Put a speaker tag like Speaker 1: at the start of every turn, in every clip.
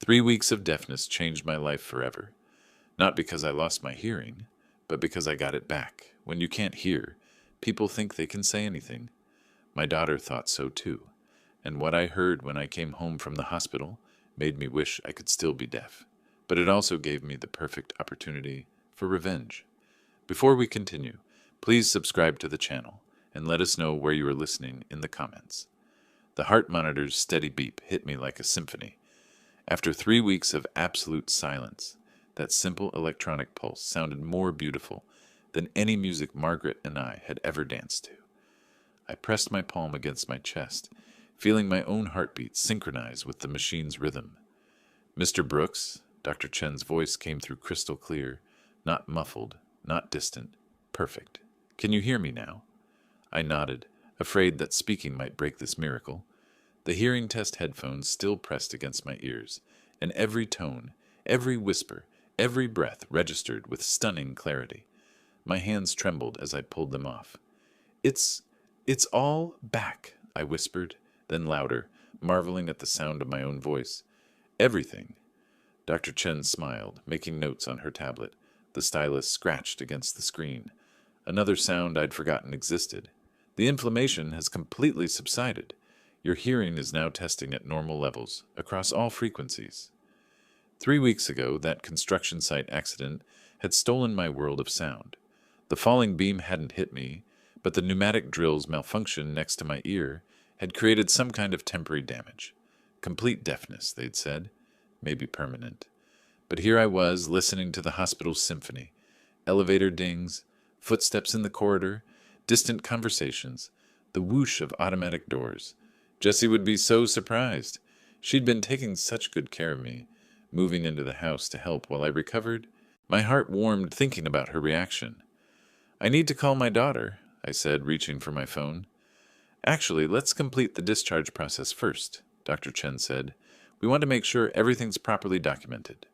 Speaker 1: 3 weeks of deafness changed my life forever. Not because I lost my hearing, but because I got it back. When you can't hear, people think they can say anything. My daughter thought so too, and what I heard when I came home from the hospital made me wish I could still be deaf. But it also gave me the perfect opportunity for revenge. Before we continue, please subscribe to the channel and let us know where you are listening in the comments. The heart monitor's steady beep hit me like a symphony. After 3 weeks of absolute silence, that simple electronic pulse sounded more beautiful than any music Margaret and I had ever danced to. I pressed my palm against my chest, feeling my own heartbeat synchronize with the machine's rhythm. "Mr. Brooks," Dr. Chen's voice came through crystal clear, not muffled, not distant, perfect. "Can you hear me now?" I nodded, afraid that speaking might break this miracle. The hearing test headphones still pressed against my ears, and every tone, every whisper, every breath registered with stunning clarity. My hands trembled as I pulled them off. It's all back," I whispered, then louder, marveling at the sound of my own voice. "Everything." Dr. Chen smiled, making notes on her tablet. The stylus scratched against the screen. Another sound I'd forgotten existed. "The inflammation has completely subsided. Your hearing is now testing at normal levels, across all frequencies." 3 weeks ago, that construction site accident had stolen my world of sound. The falling beam hadn't hit me, but the pneumatic drill's malfunction next to my ear had created some kind of temporary damage. Complete deafness, they'd said. Maybe permanent. But here I was, listening to the hospital's symphony. Elevator dings, footsteps in the corridor, distant conversations, the whoosh of automatic doors. Jessie would be so surprised. She'd been taking such good care of me, moving into the house to help while I recovered. My heart warmed thinking about her reaction. "I need to call my daughter," I said, reaching for my phone. "Actually, let's complete the discharge process first," Dr. Chen said. "We want to make sure everything's properly documented."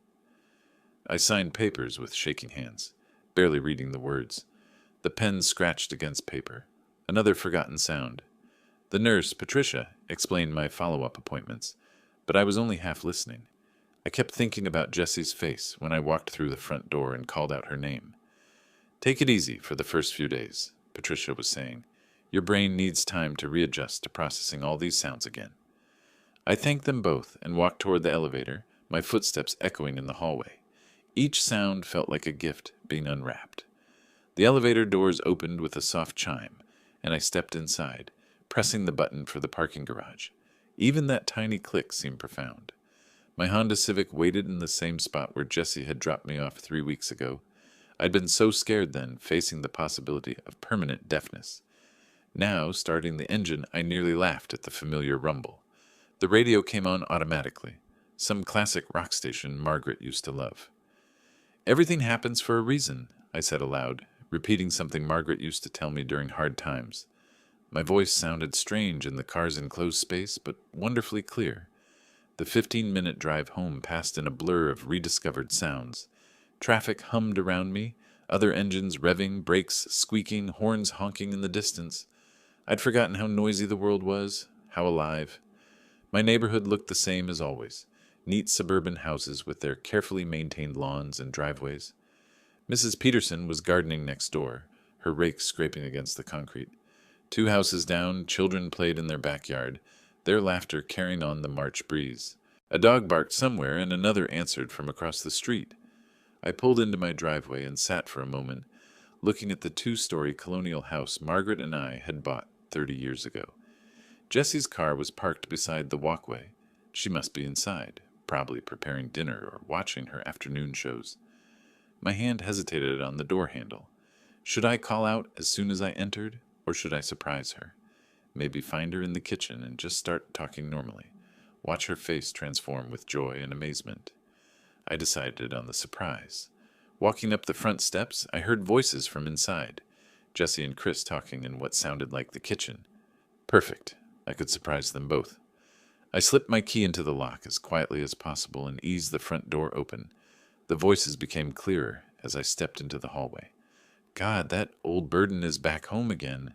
Speaker 1: I signed papers with shaking hands, barely reading the words. The pen scratched against paper. Another forgotten sound. The nurse, Patricia, explained my follow-up appointments, but I was only half listening. I kept thinking about Jessie's face when I walked through the front door and called out her name. "Take it easy for the first few days," Patricia was saying. "Your brain needs time to readjust to processing all these sounds again." I thanked them both and walked toward the elevator, my footsteps echoing in the hallway. Each sound felt like a gift being unwrapped. The elevator doors opened with a soft chime, and I stepped inside, pressing the button for the parking garage. Even that tiny click seemed profound. My Honda Civic waited in the same spot where Jessie had dropped me off 3 weeks ago. I'd been so scared then, facing the possibility of permanent deafness. Now, starting the engine, I nearly laughed at the familiar rumble. The radio came on automatically, some classic rock station Margaret used to love. "Everything happens for a reason," I said aloud, repeating something Margaret used to tell me during hard times. My voice sounded strange in the car's enclosed space, but wonderfully clear. The 15-minute drive home passed in a blur of rediscovered sounds. Traffic hummed around me, other engines revving, brakes squeaking, horns honking in the distance. I'd forgotten how noisy the world was, how alive. My neighborhood looked the same as always, neat suburban houses with their carefully maintained lawns and driveways. Mrs. Peterson was gardening next door, her rake scraping against the concrete. 2 houses down, children played in their backyard, their laughter carrying on the March breeze. A dog barked somewhere, and another answered from across the street. I pulled into my driveway and sat for a moment, looking at the 2-story colonial house Margaret and I had bought 30 years ago. Jessie's car was parked beside the walkway. She must be inside, probably preparing dinner or watching her afternoon shows. My hand hesitated on the door handle. Should I call out as soon as I entered, or should I surprise her? Maybe find her in the kitchen and just start talking normally. Watch her face transform with joy and amazement. I decided on the surprise. Walking up the front steps, I heard voices from inside. Jessie and Chris talking in what sounded like the kitchen. Perfect. I could surprise them both. I slipped my key into the lock as quietly as possible and eased the front door open. The voices became clearer as I stepped into the hallway. "God, that old burden is back home again."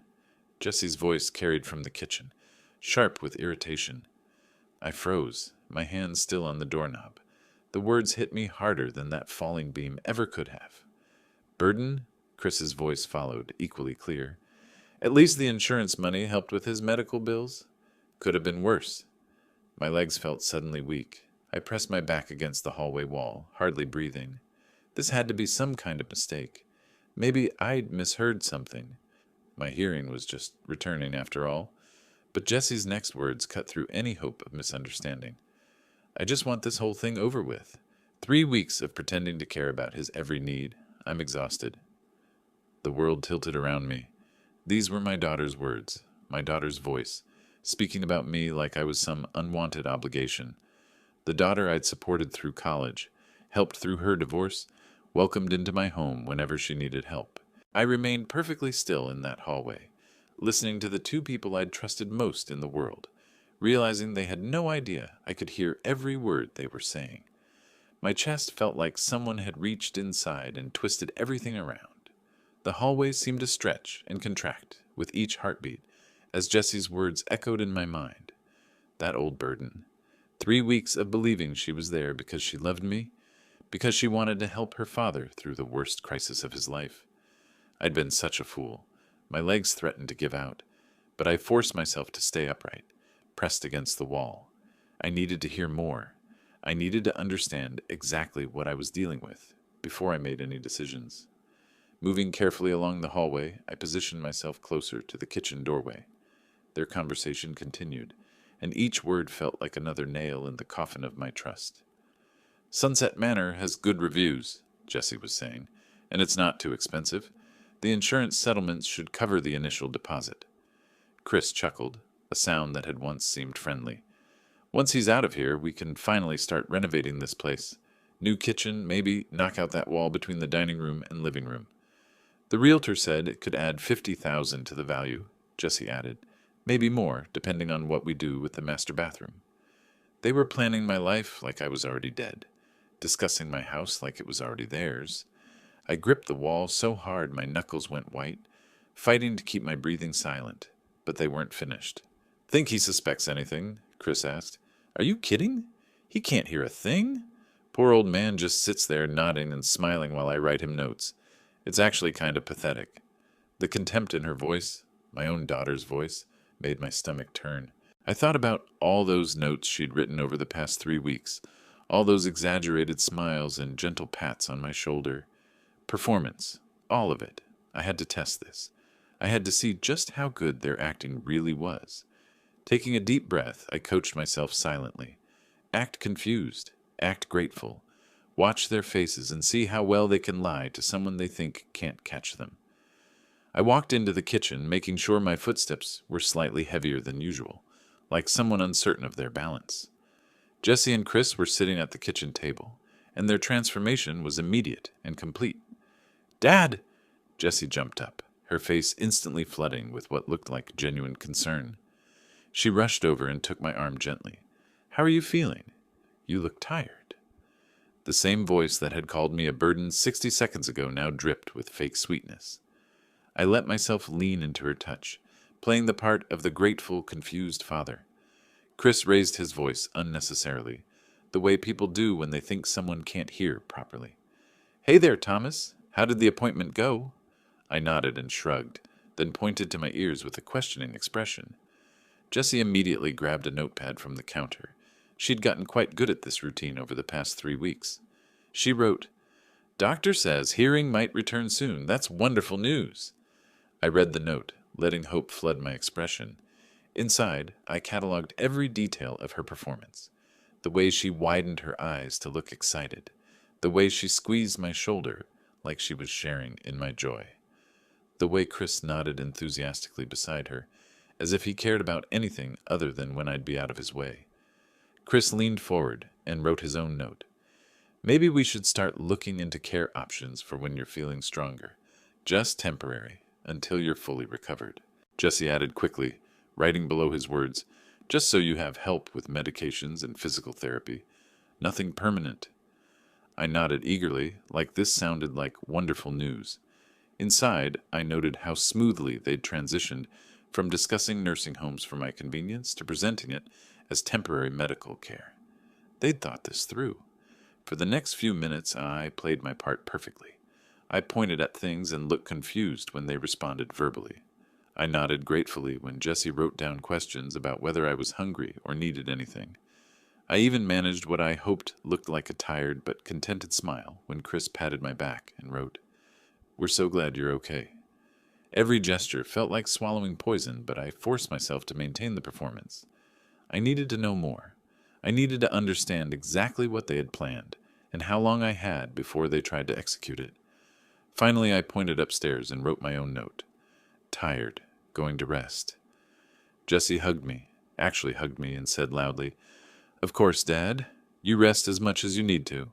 Speaker 1: Jessie's voice carried from the kitchen, sharp with irritation. I froze, my hand still on the doorknob. The words hit me harder than that falling beam ever could have. Burden? Chris's voice followed, equally clear. At least the insurance money helped with his medical bills. Could have been worse. My legs felt suddenly weak. I pressed my back against the hallway wall, hardly breathing. This had to be some kind of mistake. Maybe I'd misheard something. My hearing was just returning after all. But Jesse's next words cut through any hope of misunderstanding. I just want this whole thing over with. 3 weeks of pretending to care about his every need. I'm exhausted. The world tilted around me. These were my daughter's words, my daughter's voice, speaking about me like I was some unwanted obligation. The daughter I'd supported through college, helped through her divorce, welcomed into my home whenever she needed help. I remained perfectly still in that hallway, listening to the 2 people I'd trusted most in the world, realizing they had no idea I could hear every word they were saying. My chest felt like someone had reached inside and twisted everything around. The hallway seemed to stretch and contract with each heartbeat as Jessie's words echoed in my mind. That old burden. 3 weeks of believing she was there because she loved me, because she wanted to help her father through the worst crisis of his life. I'd been such a fool. My legs threatened to give out, but I forced myself to stay upright, pressed against the wall. I needed to hear more. I needed to understand exactly what I was dealing with before I made any decisions. Moving carefully along the hallway, I positioned myself closer to the kitchen doorway. Their conversation continued, and each word felt like another nail in the coffin of my trust. Sunset Manor has good reviews, Jessie was saying, and it's not too expensive. The insurance settlements should cover the initial deposit. Chris chuckled, a sound that had once seemed friendly. Once he's out of here, we can finally start renovating this place. New kitchen, maybe knock out that wall between the dining room and living room. The realtor said it could add $50,000 to the value, Jessie added. Maybe more, depending on what we do with the master bathroom. They were planning my life like I was already dead, discussing my house like it was already theirs. I gripped the wall so hard my knuckles went white, fighting to keep my breathing silent, but they weren't finished. Think he suspects anything? Chris asked. Are you kidding? He can't hear a thing. Poor old man just sits there nodding and smiling while I write him notes. It's actually kind of pathetic. The contempt in her voice, my own daughter's voice, made my stomach turn. I thought about all those notes she'd written over the past 3 weeks, all those exaggerated smiles and gentle pats on my shoulder. Performance, all of it. I had to test this. I had to see just how good their acting really was. Taking a deep breath, I coached myself silently. Act confused, act grateful. Watch their faces and see how well they can lie to someone they think can't catch them. I walked into the kitchen, making sure my footsteps were slightly heavier than usual, like someone uncertain of their balance. Jessie and Chris were sitting at the kitchen table, and their transformation was immediate and complete. Dad! Jessie jumped up, her face instantly flooding with what looked like genuine concern. She rushed over and took my arm gently. How are you feeling? You look tired. The same voice that had called me a burden 60 seconds ago now dripped with fake sweetness. I let myself lean into her touch, playing the part of the grateful, confused father. Chris raised his voice unnecessarily, the way people do when they think someone can't hear properly. Hey there, Thomas. How did the appointment go? I nodded and shrugged, then pointed to my ears with a questioning expression. Jessie immediately grabbed a notepad from the counter. She'd gotten quite good at this routine over the past 3 weeks. She wrote, Doctor says hearing might return soon. That's wonderful news. I read the note, letting hope flood my expression. Inside, I cataloged every detail of her performance. The way she widened her eyes to look excited. The way she squeezed my shoulder like she was sharing in my joy. The way Chris nodded enthusiastically beside her, as if he cared about anything other than when I'd be out of his way. Chris leaned forward and wrote his own note. Maybe we should start looking into care options for when you're feeling stronger. Just temporary, until you're fully recovered. Jessie added quickly, writing below his words, just so you have help with medications and physical therapy. Nothing permanent. I nodded eagerly, like this sounded like wonderful news. Inside, I noted how smoothly they'd transitioned from discussing nursing homes for my convenience to presenting it as temporary medical care. They'd thought this through. For the next few minutes, I played my part perfectly. I pointed at things and looked confused when they responded verbally. I nodded gratefully when Jessie wrote down questions about whether I was hungry or needed anything. I even managed what I hoped looked like a tired but contented smile when Chris patted my back and wrote, "We're so glad you're okay." Every gesture felt like swallowing poison, but I forced myself to maintain the performance. I needed to know more. I needed to understand exactly what they had planned and how long I had before they tried to execute it. Finally, I pointed upstairs and wrote my own note. Tired, going to rest. Jessie actually hugged me, and said loudly, "Of course, Dad. You rest as much as you need to."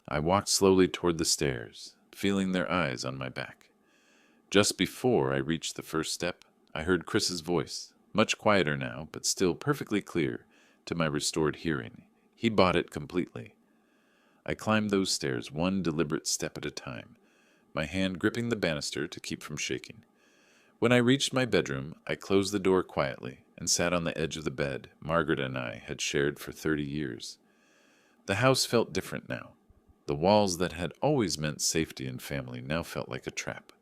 Speaker 1: I walked slowly toward the stairs, feeling their eyes on my back. Just before I reached the first step, I heard Chris's voice, much quieter now, but still perfectly clear to my restored hearing. He bought it completely. I climbed those stairs one deliberate step at a time, my hand gripping the banister to keep from shaking. When I reached my bedroom, I closed the door quietly and sat on the edge of the bed Margaret and I had shared for 30 years. The house felt different now. The walls that had always meant safety and family now felt like a trap.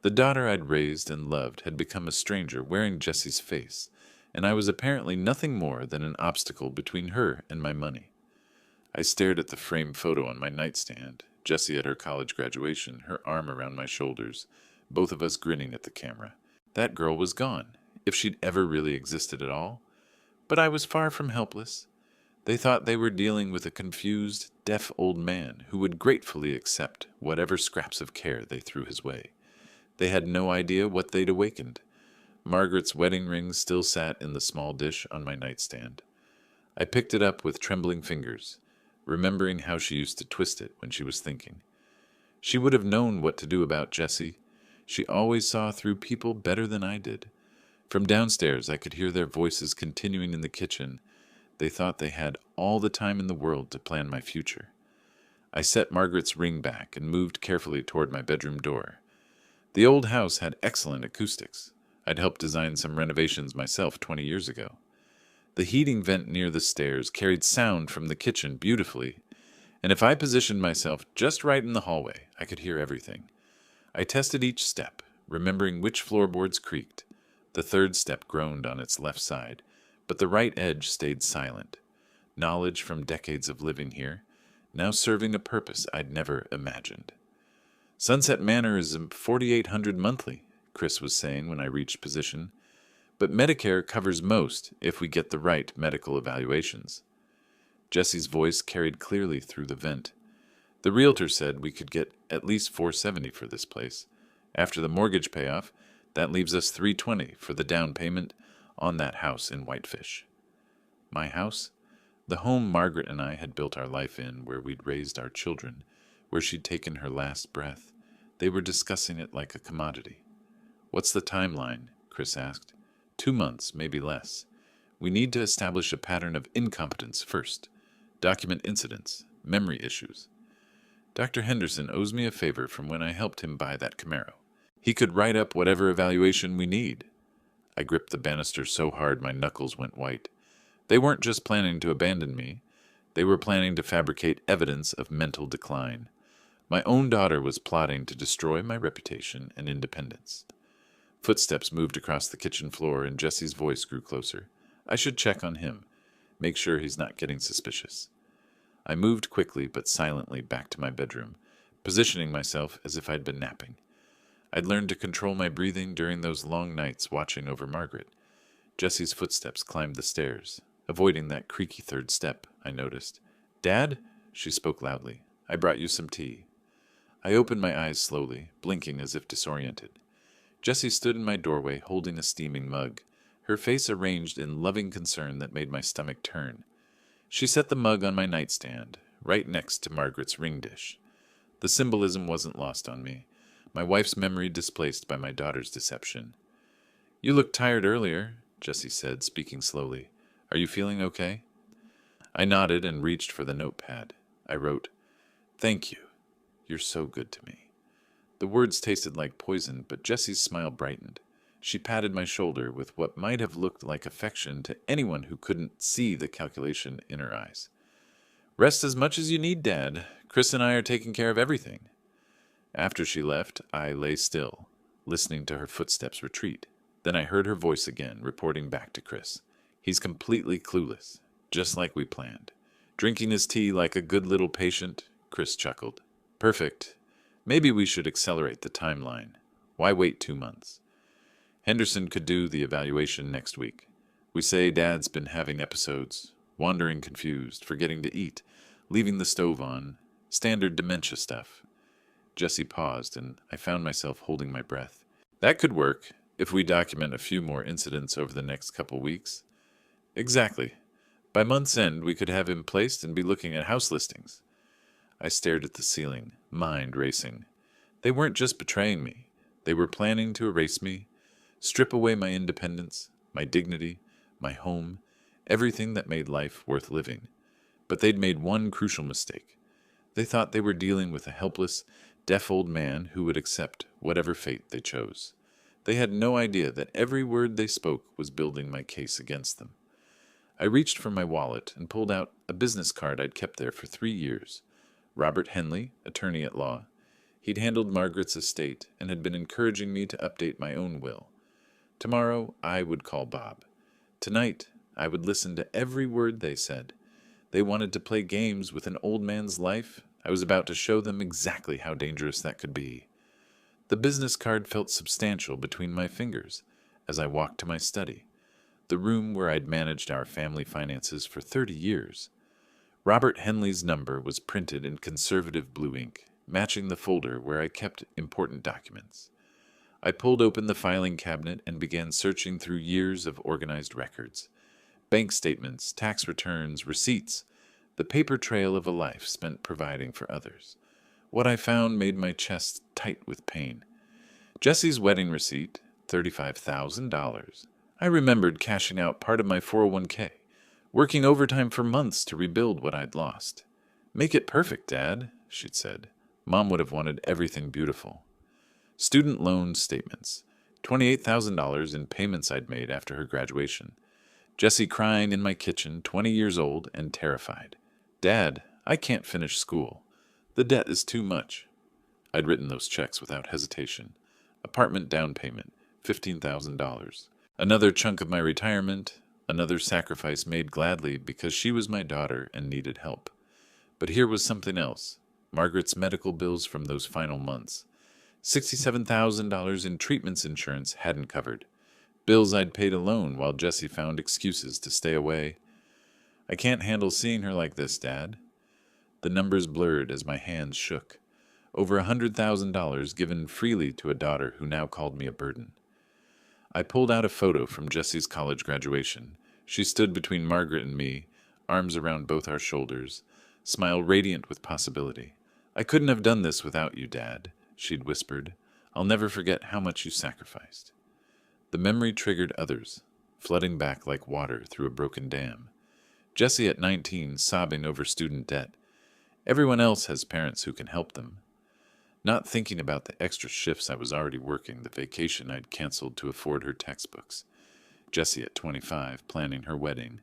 Speaker 1: The daughter I'd raised and loved had become a stranger wearing Jessie's face, and I was apparently nothing more than an obstacle between her and my money. I stared at the framed photo on my nightstand, Jessie at her college graduation, her arm around my shoulders, both of us grinning at the camera. That girl was gone, if she'd ever really existed at all. But I was far from helpless. They thought they were dealing with a confused, deaf old man who would gratefully accept whatever scraps of care they threw his way. They had no idea what they'd awakened. Margaret's wedding ring still sat in the small dish on my nightstand. I picked it up with trembling fingers, remembering how she used to twist it when she was thinking. She would have known what to do about Jessie. She always saw through people better than I did. From downstairs, I could hear their voices continuing in the kitchen. They thought they had all the time in the world to plan my future. I set Margaret's ring back and moved carefully toward my bedroom door. The old house had excellent acoustics. I'd helped design some renovations myself 20 years ago. The heating vent near the stairs carried sound from the kitchen beautifully, and if I positioned myself just right in the hallway, I could hear everything. I tested each step, remembering which floorboards creaked. The third step groaned on its left side, but the right edge stayed silent. Knowledge from decades of living here, now serving a purpose I'd never imagined. "Sunset Manor is $4,800 monthly," Chris was saying when I reached position, "but Medicare covers most if we get the right medical evaluations." Jessie's voice carried clearly through the vent. "The realtor said we could get at least $470 for this place. After the mortgage payoff, that leaves us $320 for the down payment on that house in Whitefish." My house? The home Margaret and I had built our life in, where we'd raised our children, where she'd taken her last breath. They were discussing it like a commodity. "What's the timeline?" Chris asked. 2 months, maybe less. We need to establish a pattern of incompetence first. Document incidents, memory issues. Dr. Henderson owes me a favor from when I helped him buy that Camaro. He could write up whatever evaluation we need. I gripped the banister so hard my knuckles went white. They weren't just planning to abandon me. They were planning to fabricate evidence of mental decline. My own daughter was plotting to destroy my reputation and independence. Footsteps moved across the kitchen floor, and Jessie's voice grew closer. I should check on him, make sure he's not getting suspicious. I moved quickly but silently back to my bedroom, positioning myself as if I'd been napping. I'd learned to control my breathing during those long nights watching over Margaret. Jessie's footsteps climbed the stairs, avoiding that creaky third step, I noticed. "Dad?" She spoke loudly. "I brought you some tea." I opened my eyes slowly, blinking as if disoriented. Jessie stood in my doorway holding a steaming mug, her face arranged in loving concern that made my stomach turn. She set the mug on my nightstand, right next to Margaret's ring dish. The symbolism wasn't lost on me, my wife's memory displaced by my daughter's deception. "You looked tired earlier," Jessie said, speaking slowly. "Are you feeling okay?" I nodded and reached for the notepad. I wrote, "Thank you. You're so good to me." The words tasted like poison, but Jessie's smile brightened. She patted my shoulder with what might have looked like affection to anyone who couldn't see the calculation in her eyes. Rest as much as you need, Dad. Chris and I are taking care of everything. After she left, I lay still, listening to her footsteps retreat. Then I heard her voice again, reporting back to Chris. He's completely clueless, just like we planned. Drinking his tea like a good little patient, Chris chuckled. Perfect. Maybe we should accelerate the timeline. Why wait 2 months? Henderson could do the evaluation next week. We say Dad's been having episodes, wandering confused, forgetting to eat, leaving the stove on, standard dementia stuff. Jesse paused, and I found myself holding my breath. That could work, if we document a few more incidents over the next couple weeks. Exactly. By month's end, we could have him placed and be looking at house listings. I stared at the ceiling, mind racing. They weren't just betraying me. They were planning to erase me, strip away my independence, my dignity, my home, everything that made life worth living. But they'd made one crucial mistake. They thought they were dealing with a helpless, deaf old man who would accept whatever fate they chose. They had no idea that every word they spoke was building my case against them. I reached for my wallet and pulled out a business card I'd kept there for 3 years. Robert Henley, attorney at law. He'd handled Margaret's estate and had been encouraging me to update my own will. Tomorrow, I would call Bob. Tonight, I would listen to every word they said. They wanted to play games with an old man's life. I was about to show them exactly how dangerous that could be. The business card felt substantial between my fingers as I walked to my study, the room where I'd managed our family finances for 30 years. Robert Henley's number was printed in conservative blue ink, matching the folder where I kept important documents. I pulled open the filing cabinet and began searching through years of organized records. Bank statements, tax returns, receipts, the paper trail of a life spent providing for others. What I found made my chest tight with pain. Jesse's wedding receipt, $35,000. I remembered cashing out part of my 401k, working overtime for months to rebuild what I'd lost. Make it perfect, Dad, she'd said. Mom would have wanted everything beautiful. Student loan statements, $28,000 in payments I'd made after her graduation. Jesse crying in my kitchen, 20 years old and terrified. Dad, I can't finish school. The debt is too much. I'd written those checks without hesitation. Apartment down payment, $15,000. Another chunk of my retirement, another sacrifice made gladly because she was my daughter and needed help. But here was something else. Margaret's medical bills from those final months. $67,000 in treatments insurance hadn't covered. Bills I'd paid alone while Jessie found excuses to stay away. I can't handle seeing her like this, Dad. The numbers blurred as my hands shook. Over $100,000 given freely to a daughter who now called me a burden. I pulled out a photo from Jessie's college graduation. She stood between Margaret and me, arms around both our shoulders, smile radiant with possibility. I couldn't have done this without you, Dad, she'd whispered. I'll never forget how much you sacrificed. The memory triggered others, flooding back like water through a broken dam. Jessie at 19, sobbing over student debt. Everyone else has parents who can help them. Not thinking about the extra shifts I was already working, the vacation I'd canceled to afford her textbooks. Jessie at 25, planning her wedding.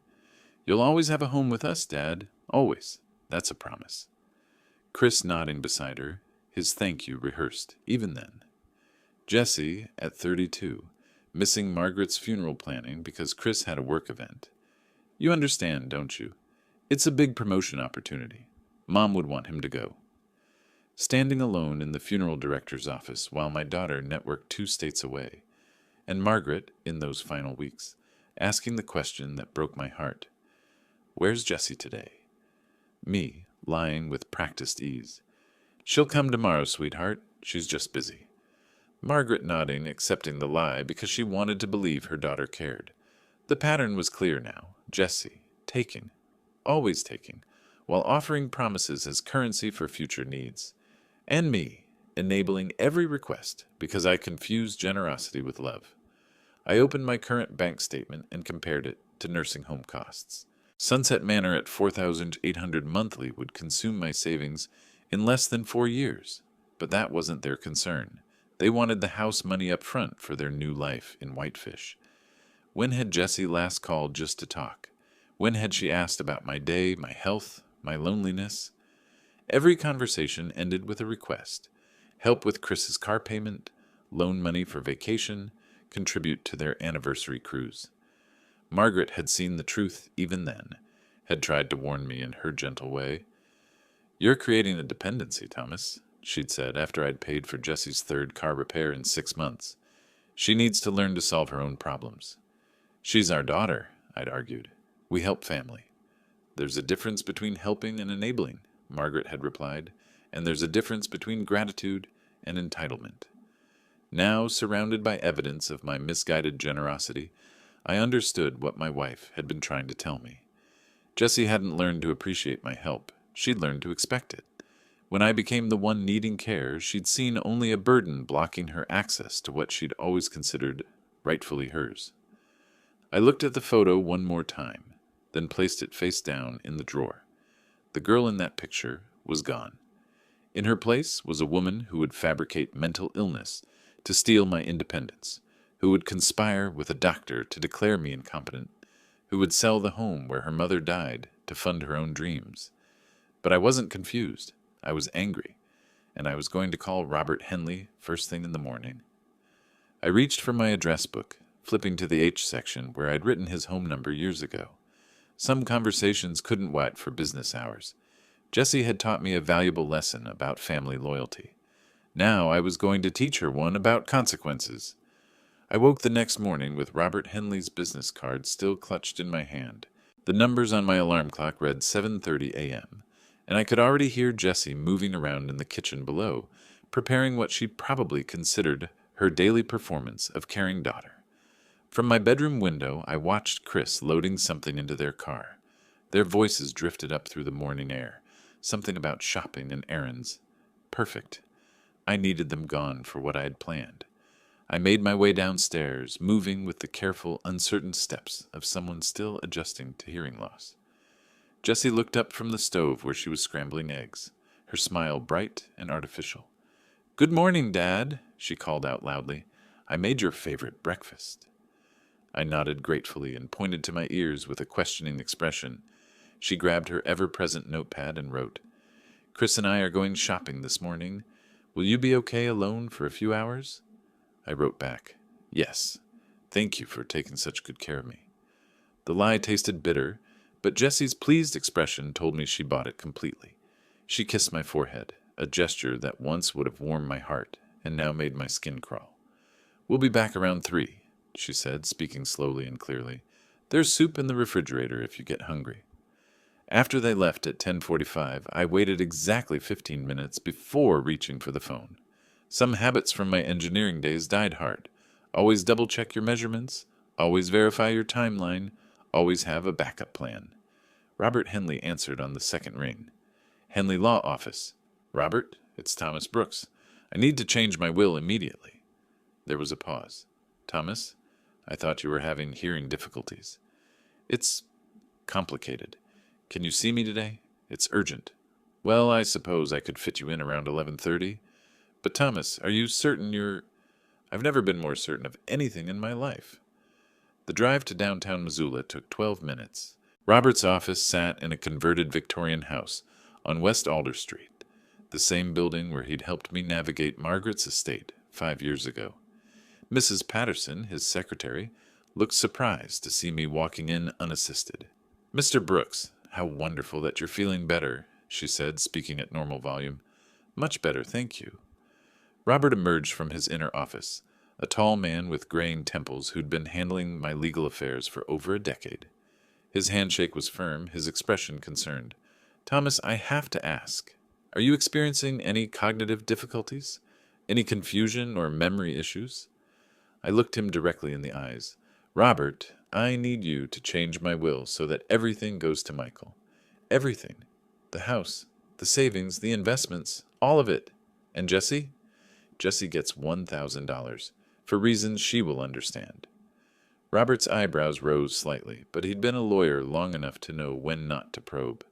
Speaker 1: You'll always have a home with us, Dad. Always. That's a promise. Chris nodding beside her, his thank you rehearsed, even then. Jessie at 32, missing Margaret's funeral planning because Chris had a work event. You understand, don't you? It's a big promotion opportunity. Mom would want him to go. Standing alone in the funeral director's office while my daughter networked 2 states away, and Margaret, in those final weeks, asking the question that broke my heart. Where's Jessie today? Me, lying with practiced ease. She'll come tomorrow, sweetheart. She's just busy. Margaret nodding, accepting the lie because she wanted to believe her daughter cared. The pattern was clear now. Jessie, taking, always taking, while offering promises as currency for future needs. And me, enabling every request because I confused generosity with love. I opened my current bank statement and compared it to nursing home costs. Sunset Manor at $4,800 monthly would consume my savings in less than 4 years, but that wasn't their concern. They wanted the house money up front for their new life in Whitefish. When had Jessie last called just to talk? When had she asked about my day, my health, my loneliness. Every conversation ended with a request: help with Chris's car payment, loan money for vacation, contribute to their anniversary cruise. Margaret had seen the truth even then, had tried to warn me in her gentle way. "You're creating a dependency, Thomas," she'd said after I'd paid for Jessie's third car repair in 6 months. "She needs to learn to solve her own problems." "She's our daughter," I'd argued. "We help family." "There's a difference between helping and enabling," Margaret had replied, "and there's a difference between gratitude and entitlement." Now, surrounded by evidence of my misguided generosity, I understood what my wife had been trying to tell me. Jessie hadn't learned to appreciate my help. She'd learned to expect it. When I became the one needing care, she'd seen only a burden blocking her access to what she'd always considered rightfully hers. I looked at the photo one more time, then placed it face down in the drawer. The girl in that picture was gone. In her place was a woman who would fabricate mental illness to steal my independence, who would conspire with a doctor to declare me incompetent, who would sell the home where her mother died to fund her own dreams. But I wasn't confused. I was angry, and I was going to call Robert Henley first thing in the morning. I reached for my address book, flipping to the H section where I'd written his home number years ago. Some conversations couldn't wait for business hours. Jessie had taught me a valuable lesson about family loyalty. Now I was going to teach her one about consequences. I woke the next morning with Robert Henley's business card still clutched in my hand. The numbers on my alarm clock read 7:30 a.m., and I could already hear Jessie moving around in the kitchen below, preparing what she probably considered her daily performance of caring daughter. From my bedroom window, I watched Chris loading something into their car. Their voices drifted up through the morning air, something about shopping and errands. Perfect. I needed them gone for what I had planned. I made my way downstairs, moving with the careful, uncertain steps of someone still adjusting to hearing loss. Jessie looked up from the stove where she was scrambling eggs, her smile bright and artificial. "Good morning, Dad," she called out loudly. "I made your favorite breakfast." I nodded gratefully and pointed to my ears with a questioning expression. She grabbed her ever-present notepad and wrote, "Chris and I are going shopping this morning. Will you be okay alone for a few hours?" I wrote back, "Yes. Thank you for taking such good care of me." The lie tasted bitter, but Jessie's pleased expression told me she bought it completely. She kissed my forehead, a gesture that once would have warmed my heart and now made my skin crawl. "We'll be back around 3, she said, speaking slowly and clearly. "There's soup in the refrigerator if you get hungry." After they left at 10:45, I waited exactly 15 minutes before reaching for the phone. Some habits from my engineering days died hard. Always double-check your measurements, always verify your timeline, always have a backup plan. Robert Henley answered on the second ring. "Henley Law Office." "Robert, it's Thomas Brooks. I need to change my will immediately." There was a pause. "Thomas, I thought you were having hearing difficulties." "It's complicated. Can you see me today? It's urgent." "Well, I suppose I could fit you in around 11:30. But Thomas, are you certain you're—" "I've never been more certain of anything in my life." The drive to downtown Missoula took 12 minutes. Robert's office sat in a converted Victorian house on West Alder Street, the same building where he'd helped me navigate Margaret's estate 5 years ago. Mrs. Patterson, his secretary, looked surprised to see me walking in unassisted. "Mr. Brooks, how wonderful that you're feeling better," she said, speaking at normal volume. "Much better, thank you." Robert emerged from his inner office, a tall man with graying temples who'd been handling my legal affairs for over a decade. His handshake was firm, his expression concerned. "Thomas, I have to ask, are you experiencing any cognitive difficulties? Any confusion or memory issues?" I looked him directly in the eyes. "Robert, I need you to change my will so that everything goes to Michael. Everything. The house, the savings, the investments, all of it. And Jessie? Jessie gets $1,000, for reasons she will understand." Robert's eyebrows rose slightly, but he'd been a lawyer long enough to know when not to probe.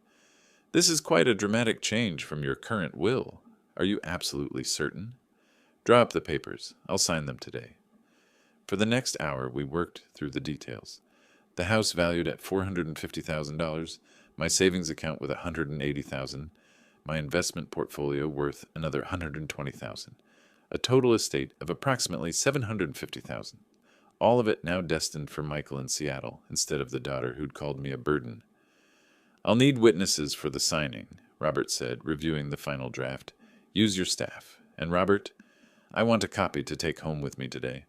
Speaker 1: "This is quite a dramatic change from your current will. Are you absolutely certain?" "Draw up the papers. I'll sign them today." For the next hour, we worked through the details. The house valued at $450,000, my savings account with $180,000, my investment portfolio worth another $120,000, a total estate of approximately $750,000. All of it now destined for Michael in Seattle instead of the daughter who'd called me a burden. "I'll need witnesses for the signing," Robert said, reviewing the final draft. "Use your staff. And Robert, I want a copy to take home with me today."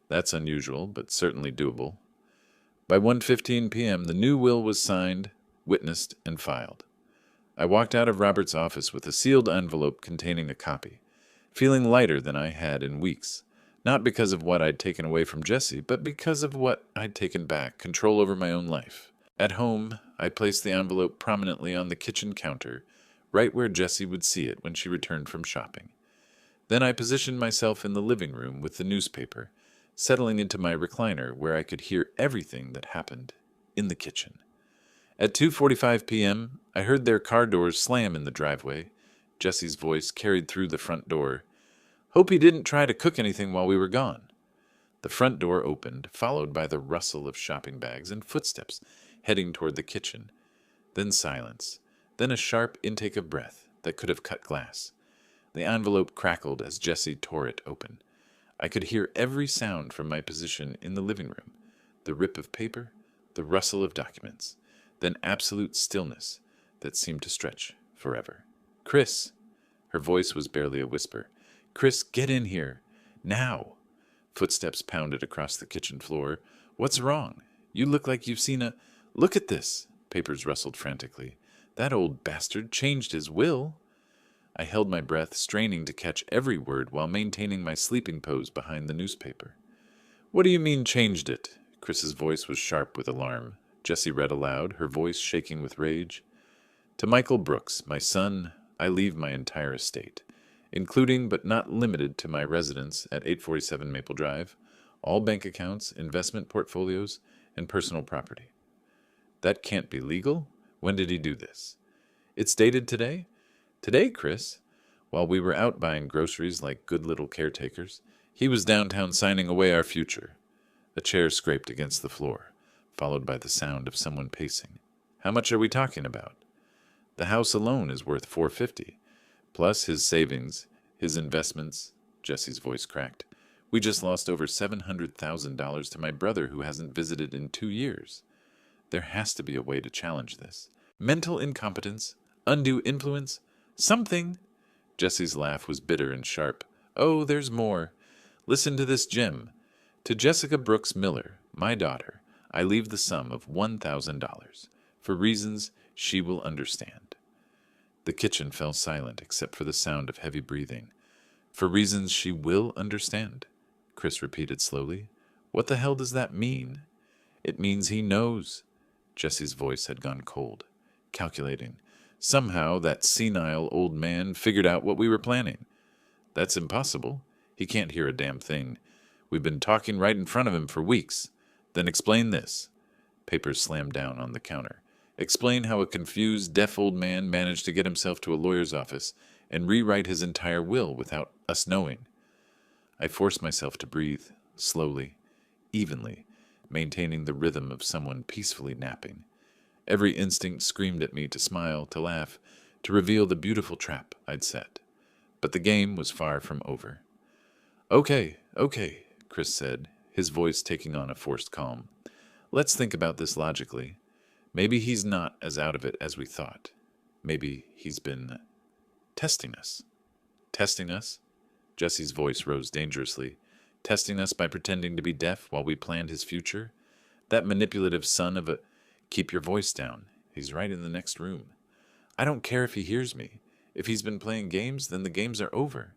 Speaker 1: That's unusual, but certainly doable. By 1:15 p.m., the new will was signed, witnessed, and filed. I walked out of Robert's office with a sealed envelope containing a copy, feeling lighter than I had in weeks, not because of what I'd taken away from Jessie, but because of what I'd taken back, control over my own life. At home, I placed the envelope prominently on the kitchen counter, right where Jessie would see it when she returned from shopping. Then I positioned myself in the living room with the newspaper, settling into my recliner where I could hear everything that happened in the kitchen. At 2:45 p.m., I heard their car doors slam in the driveway. Jessie's voice carried through the front door. "Hope he didn't try to cook anything while we were gone." The front door opened, followed by the rustle of shopping bags and footsteps heading toward the kitchen. Then silence. Then a sharp intake of breath that could have cut glass. The envelope crackled as Jessie tore it open. I could hear every sound from my position in the living room. The rip of paper, the rustle of documents, then absolute stillness that seemed to stretch forever. "Chris!" Her voice was barely a whisper. "Chris, get in here. Now!" Footsteps pounded across the kitchen floor. "What's wrong? You look like you've seen a... Look at this!" Papers rustled frantically. "That old bastard changed his will." I held my breath, straining to catch every word while maintaining my sleeping pose behind the newspaper. "What do you mean changed it?" Chris's voice was sharp with alarm. Jessie read aloud, her voice shaking with rage. "To Michael Brooks, my son, I leave my entire estate, including but not limited to my residence at 847 Maple Drive, all bank accounts, investment portfolios, and personal property." "That can't be legal. When did he do this?" "It's dated today." "Today, Chris?" "While we were out buying groceries like good little caretakers, he was downtown signing away our future." A chair scraped against the floor, followed by the sound of someone pacing. "How much are we talking about?" "The house alone is worth $450, plus his savings, his investments." Jessie's voice cracked. "We just lost over $700,000 to my brother who hasn't visited in 2 years. There has to be a way to challenge this. Mental incompetence, undue influence, something." Jessie's laugh was bitter and sharp. "Oh, there's more. Listen to this gem. To Jessica Brooks Miller, my daughter, I leave the sum of $1,000, for reasons she will understand." The kitchen fell silent except for the sound of heavy breathing. "For reasons she will understand," Chris repeated slowly. "What the hell does that mean?" "It means he knows." Jessie's voice had gone cold, calculating. "Somehow that senile old man figured out what we were planning." "That's impossible. He can't hear a damn thing. We've been talking right in front of him for weeks. Then explain this." Papers slammed down on the counter. "Explain how a confused, deaf old man managed to get himself to a lawyer's office and rewrite his entire will without us knowing." I forced myself to breathe, slowly, evenly, maintaining the rhythm of someone peacefully napping. Every instinct screamed at me to smile, to laugh, to reveal the beautiful trap I'd set. But the game was far from over. Okay, Chris said, his voice taking on a forced calm. "Let's think about this logically. Maybe he's not as out of it as we thought. Maybe he's been testing us." "Testing us?" Jessie's voice rose dangerously. "Testing us by pretending to be deaf while we planned his future? That manipulative son of a... Keep your voice down. He's right in the next room." "I don't care if he hears me. If he's been playing games, then the games are over."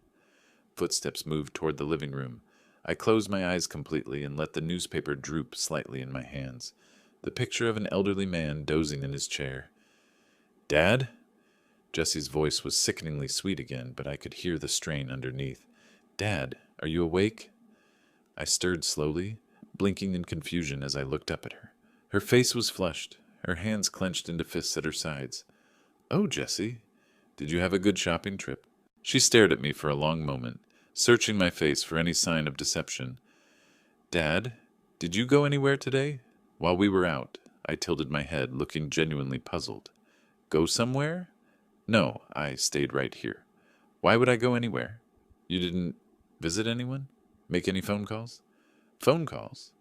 Speaker 1: Footsteps moved toward the living room. I closed my eyes completely and let the newspaper droop slightly in my hands. The picture of an elderly man dozing in his chair. "Dad?" Jessie's voice was sickeningly sweet again, but I could hear the strain underneath. "Dad, are you awake?" I stirred slowly, blinking in confusion as I looked up at her. Her face was flushed, her hands clenched into fists at her sides. "Oh, Jessie, did you have a good shopping trip?" She stared at me for a long moment, searching my face for any sign of deception. "Dad, did you go anywhere today? While we were out, I tilted my head, looking genuinely puzzled. Go somewhere? No, I stayed right here. Why would I go anywhere? You didn't visit anyone? Make any phone calls? Phone calls?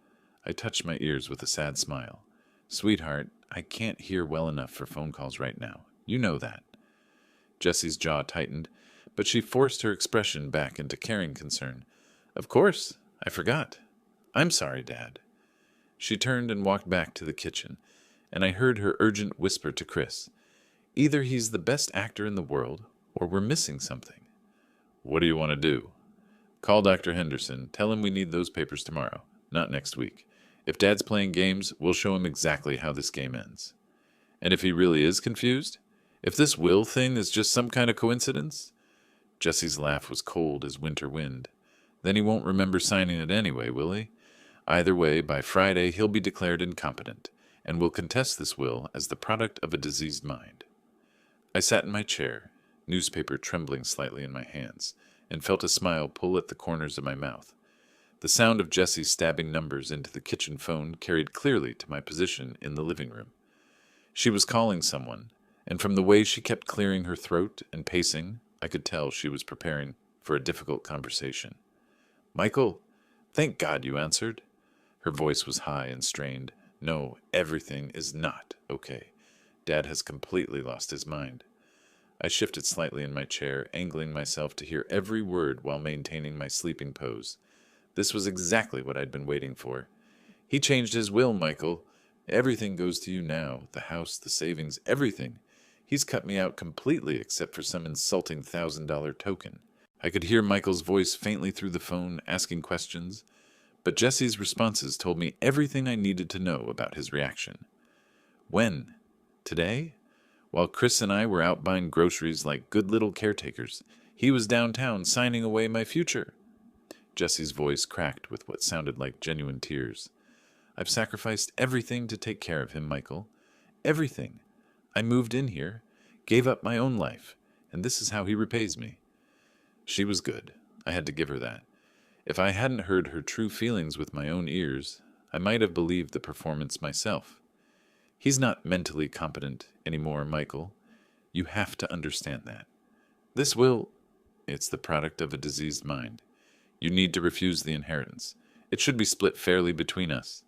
Speaker 1: I touched my ears with a sad smile. Sweetheart, I can't hear well enough for phone calls right now. You know that. Jessie's jaw tightened, but she forced her expression back into caring concern. Of course, I forgot. I'm sorry, Dad. She turned and walked back to the kitchen, and I heard her urgent whisper to Chris. Either he's the best actor in the world, or we're missing something. What do you want to do? Call Dr. Henderson. Tell him we need those papers tomorrow, not next week. If Dad's playing games, we'll show him exactly how this game ends. And if he really is confused? If this will thing is just some kind of coincidence? Jessie's laugh was cold as winter wind. Then he won't remember signing it anyway, will he? Either way, by Friday he'll be declared incompetent, and will contest this will as the product of a diseased mind. I sat in my chair, newspaper trembling slightly in my hands, and felt a smile pull at the corners of my mouth. The sound of Jessie stabbing numbers into the kitchen phone carried clearly to my position in the living room. She was calling someone, and from the way she kept clearing her throat and pacing, I could tell she was preparing for a difficult conversation. Michael, thank God you answered. Her voice was high and strained. No, everything is not okay. Dad has completely lost his mind. I shifted slightly in my chair, angling myself to hear every word while maintaining my sleeping pose. This was exactly what I'd been waiting for. He changed his will, Michael. Everything goes to you now. The house, the savings, everything. He's cut me out completely except for some insulting $1,000 token. I could hear Michael's voice faintly through the phone, asking questions, but Jessie's responses told me everything I needed to know about his reaction. When? Today? While Chris and I were out buying groceries like good little caretakers, he was downtown signing away my future. Jessie's voice cracked with what sounded like genuine tears. I've sacrificed everything to take care of him, Michael. Everything. I moved in here, gave up my own life, and this is how he repays me. She was good. I had to give her that. If I hadn't heard her true feelings with my own ears, I might have believed the performance myself. He's not mentally competent anymore, Michael. You have to understand that. This will... It's the product of a diseased mind. You need to refuse the inheritance. It should be split fairly between us.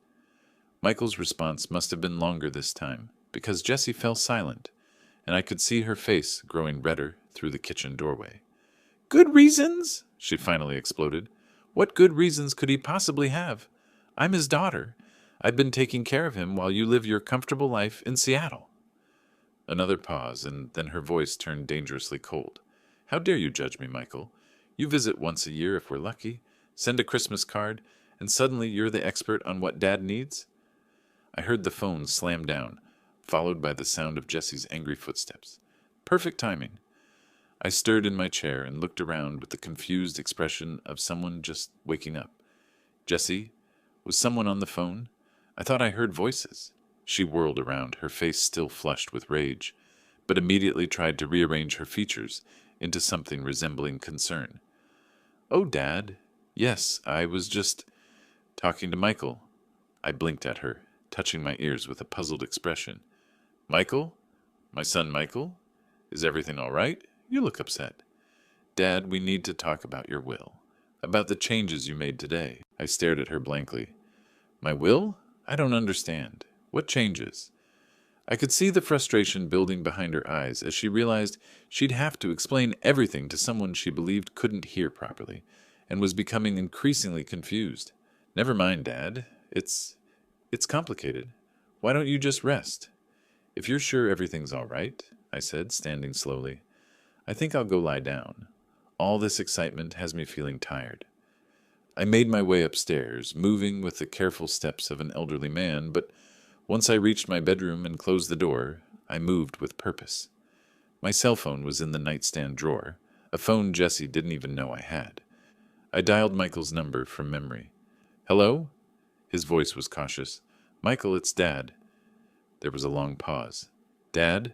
Speaker 1: Michael's response must have been longer this time, because Jessie fell silent, and I could see her face growing redder through the kitchen doorway. Good reasons? She finally exploded. What good reasons could he possibly have? I'm his daughter. I've been taking care of him while you live your comfortable life in Seattle. Another pause, and then her voice turned dangerously cold. How dare you judge me, Michael? You visit once a year if we're lucky, send a Christmas card, and suddenly you're the expert on what Dad needs? I heard the phone slam down, followed by the sound of Jessie's angry footsteps. Perfect timing. I stirred in my chair and looked around with the confused expression of someone just waking up. Jessie? Was someone on the phone? I thought I heard voices. She whirled around, her face still flushed with rage, but immediately tried to rearrange her features into something resembling concern. Oh, Dad. Yes, I was just talking to Michael. I blinked at her, touching my ears with a puzzled expression. Michael? My son Michael? Is everything all right? You look upset. Dad, we need to talk about your will. About the changes you made today. I stared at her blankly. My will? I don't understand. What changes? I could see the frustration building behind her eyes as she realized she'd have to explain everything to someone she believed couldn't hear properly, and was becoming increasingly confused. Never mind, Dad. It's complicated. Why don't you just rest? If you're sure everything's all right, I said, standing slowly, I think I'll go lie down. All this excitement has me feeling tired. I made my way upstairs, moving with the careful steps of an elderly man, but once I reached my bedroom and closed the door, I moved with purpose. My cell phone was in the nightstand drawer, a phone Jessie didn't even know I had. I dialed Michael's number from memory. Hello? His voice was cautious. Michael, it's Dad. There was a long pause. Dad?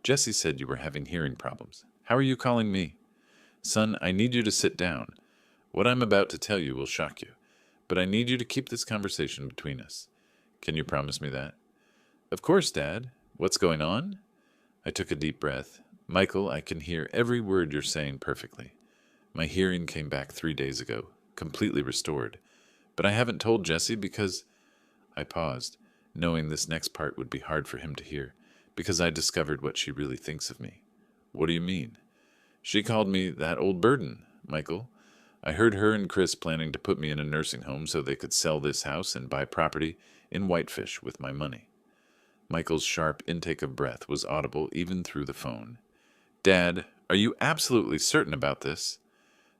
Speaker 1: Jessie said you were having hearing problems. How are you calling me? Son, I need you to sit down. What I'm about to tell you will shock you, but I need you to keep this conversation between us. Can you promise me that? Of course, Dad. What's going on? I took a deep breath. Michael, I can hear every word you're saying perfectly. My hearing came back 3 days ago, completely restored. But I haven't told Jesse because... I paused, knowing this next part would be hard for him to hear, because I discovered what she really thinks of me. What do you mean? She called me that old burden, Michael. I heard her and Chris planning to put me in a nursing home so they could sell this house and buy property in Whitefish with my money. Michael's sharp intake of breath was audible even through the phone. Dad, are you absolutely certain about this?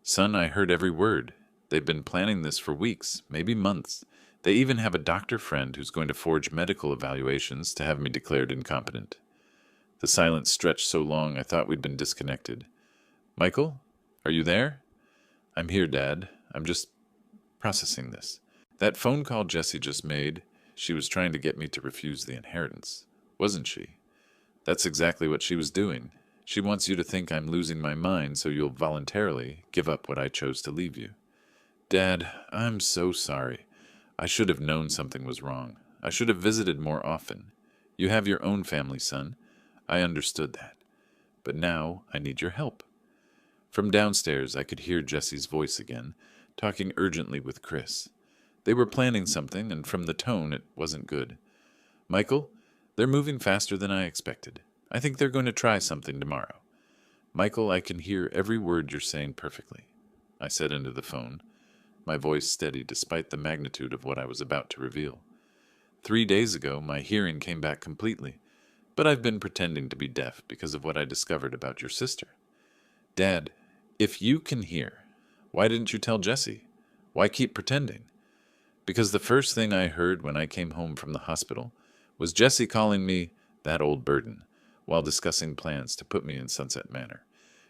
Speaker 1: Son, I heard every word. They've been planning this for weeks, maybe months. They even have a doctor friend who's going to forge medical evaluations to have me declared incompetent. The silence stretched so long I thought we'd been disconnected. Michael, are you there? I'm here, Dad. I'm just processing this. That phone call Jessie just made, she was trying to get me to refuse the inheritance, wasn't she? That's exactly what she was doing. She wants you to think I'm losing my mind so you'll voluntarily give up what I chose to leave you. Dad, I'm so sorry. I should have known something was wrong. I should have visited more often. You have your own family, son. I understood that. But now I need your help. From downstairs, I could hear Jessie's voice again, talking urgently with Chris. They were planning something, and from the tone, it wasn't good. Michael, they're moving faster than I expected. I think they're going to try something tomorrow. Michael, I can hear every word you're saying perfectly, I said into the phone, my voice steady despite the magnitude of what I was about to reveal. 3 days ago, my hearing came back completely, but I've been pretending to be deaf because of what I discovered about your sister. Dad, if you can hear, why didn't you tell Jessie? Why keep pretending? Because the first thing I heard when I came home from the hospital was Jessie calling me that old burden while discussing plans to put me in Sunset Manor.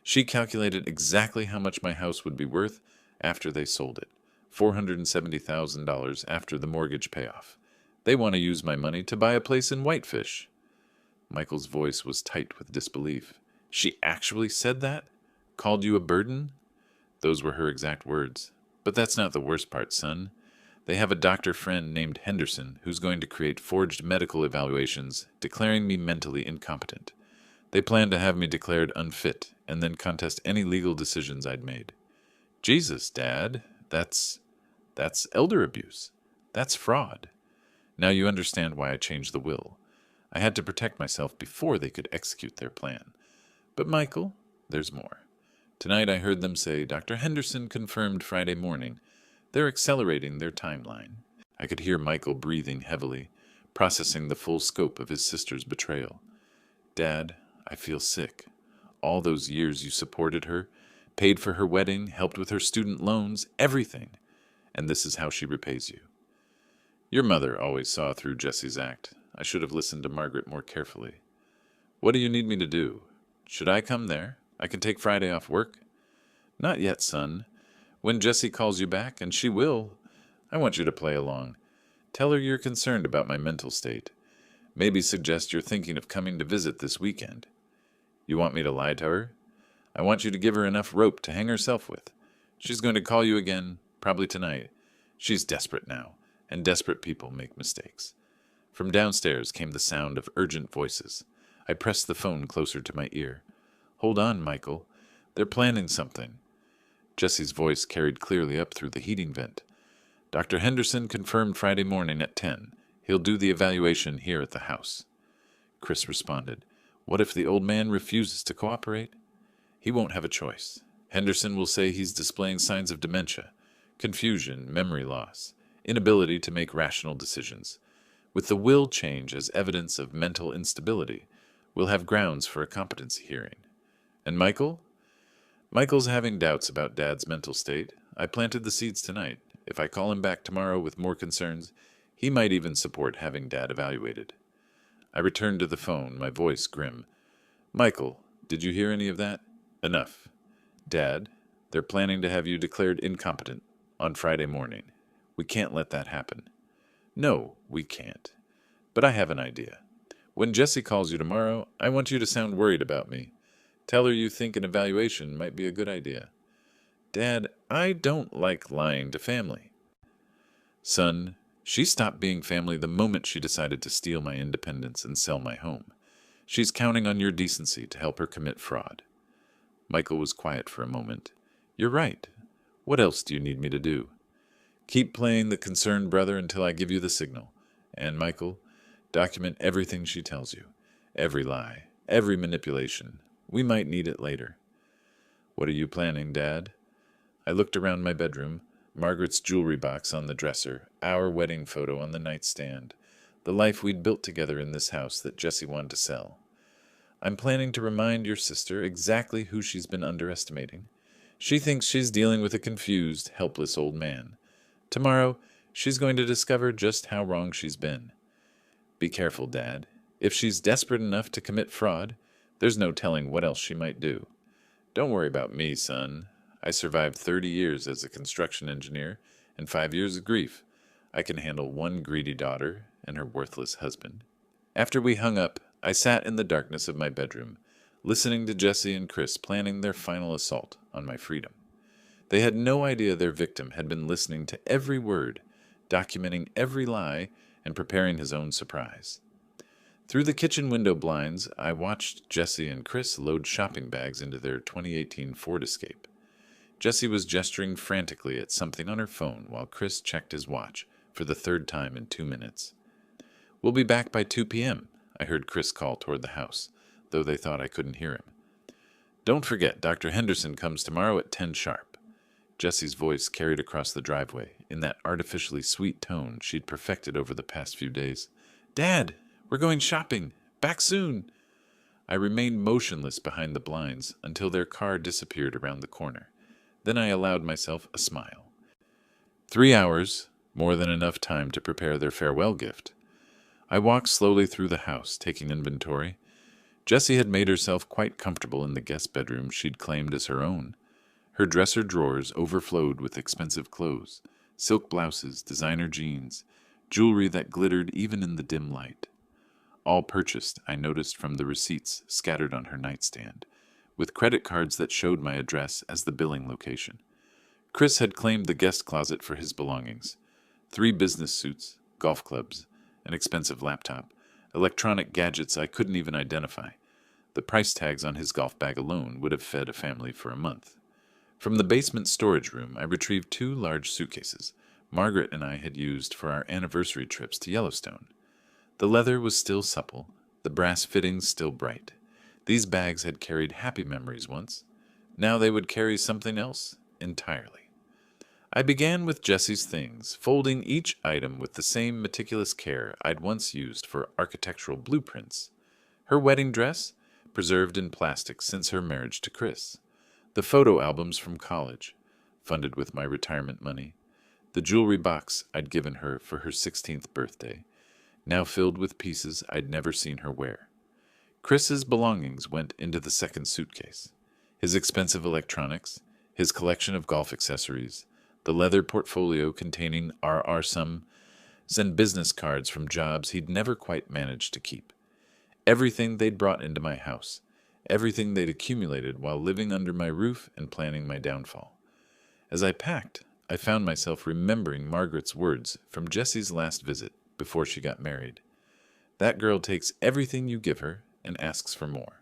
Speaker 1: She calculated exactly how much my house would be worth after they sold it, $470,000 after the mortgage payoff. They want to use my money to buy a place in Whitefish. Michael's voice was tight with disbelief. She actually said that? Called you a burden? Those were her exact words. But that's not the worst part, son. They have a doctor friend named Henderson who's going to create forged medical evaluations, declaring me mentally incompetent. They plan to have me declared unfit and then contest any legal decisions I'd made. Jesus, Dad, that's elder abuse. That's fraud. Now you understand why I changed the will. I had to protect myself before they could execute their plan. But Michael, there's more. Tonight I heard them say Dr. Henderson confirmed Friday morning. They're accelerating their timeline. I could hear Michael breathing heavily, processing the full scope of his sister's betrayal. Dad, I feel sick. All those years you supported her, paid for her wedding, helped with her student loans, everything. And this is how she repays you. Your mother always saw through Jessie's act. I should have listened to Margaret more carefully. What do you need me to do? Should I come there? I can take Friday off work? Not yet, son. When Jessie calls you back, and she will, I want you to play along. Tell her you're concerned about my mental state. Maybe suggest you're thinking of coming to visit this weekend. You want me to lie to her? I want you to give her enough rope to hang herself with. She's going to call you again, probably tonight. She's desperate now, and desperate people make mistakes. From downstairs came the sound of urgent voices. I pressed the phone closer to my ear. Hold on, Michael. They're planning something. Jessie's voice carried clearly up through the heating vent. Dr. Henderson confirmed Friday morning at 10. He'll do the evaluation here at the house. Chris responded, What if the old man refuses to cooperate? He won't have a choice. Henderson will say he's displaying signs of dementia, confusion, memory loss, inability to make rational decisions. With the will change as evidence of mental instability, we'll have grounds for a competency hearing. And Michael? Michael's having doubts about Dad's mental state. I planted the seeds tonight. If I call him back tomorrow with more concerns, he might even support having Dad evaluated. I returned to the phone, my voice grim. Michael, did you hear any of that? Enough. Dad, they're planning to have you declared incompetent on Friday morning. We can't let that happen. No, we can't. But I have an idea. When Jessie calls you tomorrow, I want you to sound worried about me. Tell her you think an evaluation might be a good idea. Dad, I don't like lying to family. Son, She stopped being family the moment she decided to steal my independence and sell my home. She's counting on your decency to help her commit fraud." Michael was quiet for a moment. "You're right. What else do you need me to do?" "Keep playing the concerned brother until I give you the signal. And, Michael, document everything she tells you. Every lie, every manipulation. We might need it later." "What are you planning, Dad?" I looked around my bedroom. Margaret's jewelry box on the dresser, our wedding photo on the nightstand, the life we'd built together in this house that Jessie wanted to sell. "I'm planning to remind your sister exactly who she's been underestimating. She thinks she's dealing with a confused, helpless old man. Tomorrow, she's going to discover just how wrong she's been. Be careful, Dad. If she's desperate enough to commit fraud, there's no telling what else she might do. Don't worry about me, son. I survived 30 years as a construction engineer and 5 years of grief. I can handle one greedy daughter and her worthless husband." After we hung up, I sat in the darkness of my bedroom, listening to Jessie and Chris planning their final assault on my freedom. They had no idea their victim had been listening to every word, documenting every lie, and preparing his own surprise. Through the kitchen window blinds, I watched Jessie and Chris load shopping bags into their 2018 Ford Escape. Jessie was gesturing frantically at something on her phone while Chris checked his watch for the third time in 2 minutes. "We'll be back by 2 p.m., I heard Chris call toward the house, though they thought I couldn't hear him. "Don't forget, Dr. Henderson comes tomorrow at 10 sharp. Jessie's voice carried across the driveway in that artificially sweet tone she'd perfected over the past few days. "Dad, we're going shopping. Back soon." I remained motionless behind the blinds until their car disappeared around the corner. Then I allowed myself a smile. 3 hours, more than enough time to prepare their farewell gift. I walked slowly through the house, taking inventory. Jessie had made herself quite comfortable in the guest bedroom she'd claimed as her own. Her dresser drawers overflowed with expensive clothes, silk blouses, designer jeans, jewelry that glittered even in the dim light. All purchased, I noticed from the receipts scattered on her nightstand, with credit cards that showed my address as the billing location. Chris had claimed the guest closet for his belongings. 3 business suits, golf clubs, an expensive laptop, electronic gadgets I couldn't even identify. The price tags on his golf bag alone would have fed a family for a month. From the basement storage room, I retrieved 2 large suitcases Margaret and I had used for our anniversary trips to Yellowstone. The leather was still supple, the brass fittings still bright. These bags had carried happy memories once. Now they would carry something else entirely. I began with Jessie's things, folding each item with the same meticulous care I'd once used for architectural blueprints. Her wedding dress, preserved in plastic since her marriage to Chris. The photo albums from college, funded with my retirement money. The jewelry box I'd given her for her 16th birthday, now filled with pieces I'd never seen her wear. Chris's belongings went into the second suitcase. His expensive electronics, his collection of golf accessories, the leather portfolio containing R.R. sums and business cards from jobs he'd never quite managed to keep. Everything they'd brought into my house, everything they'd accumulated while living under my roof and planning my downfall. As I packed, I found myself remembering Margaret's words from Jessie's last visit before she got married. "That girl takes everything you give her and asks for more.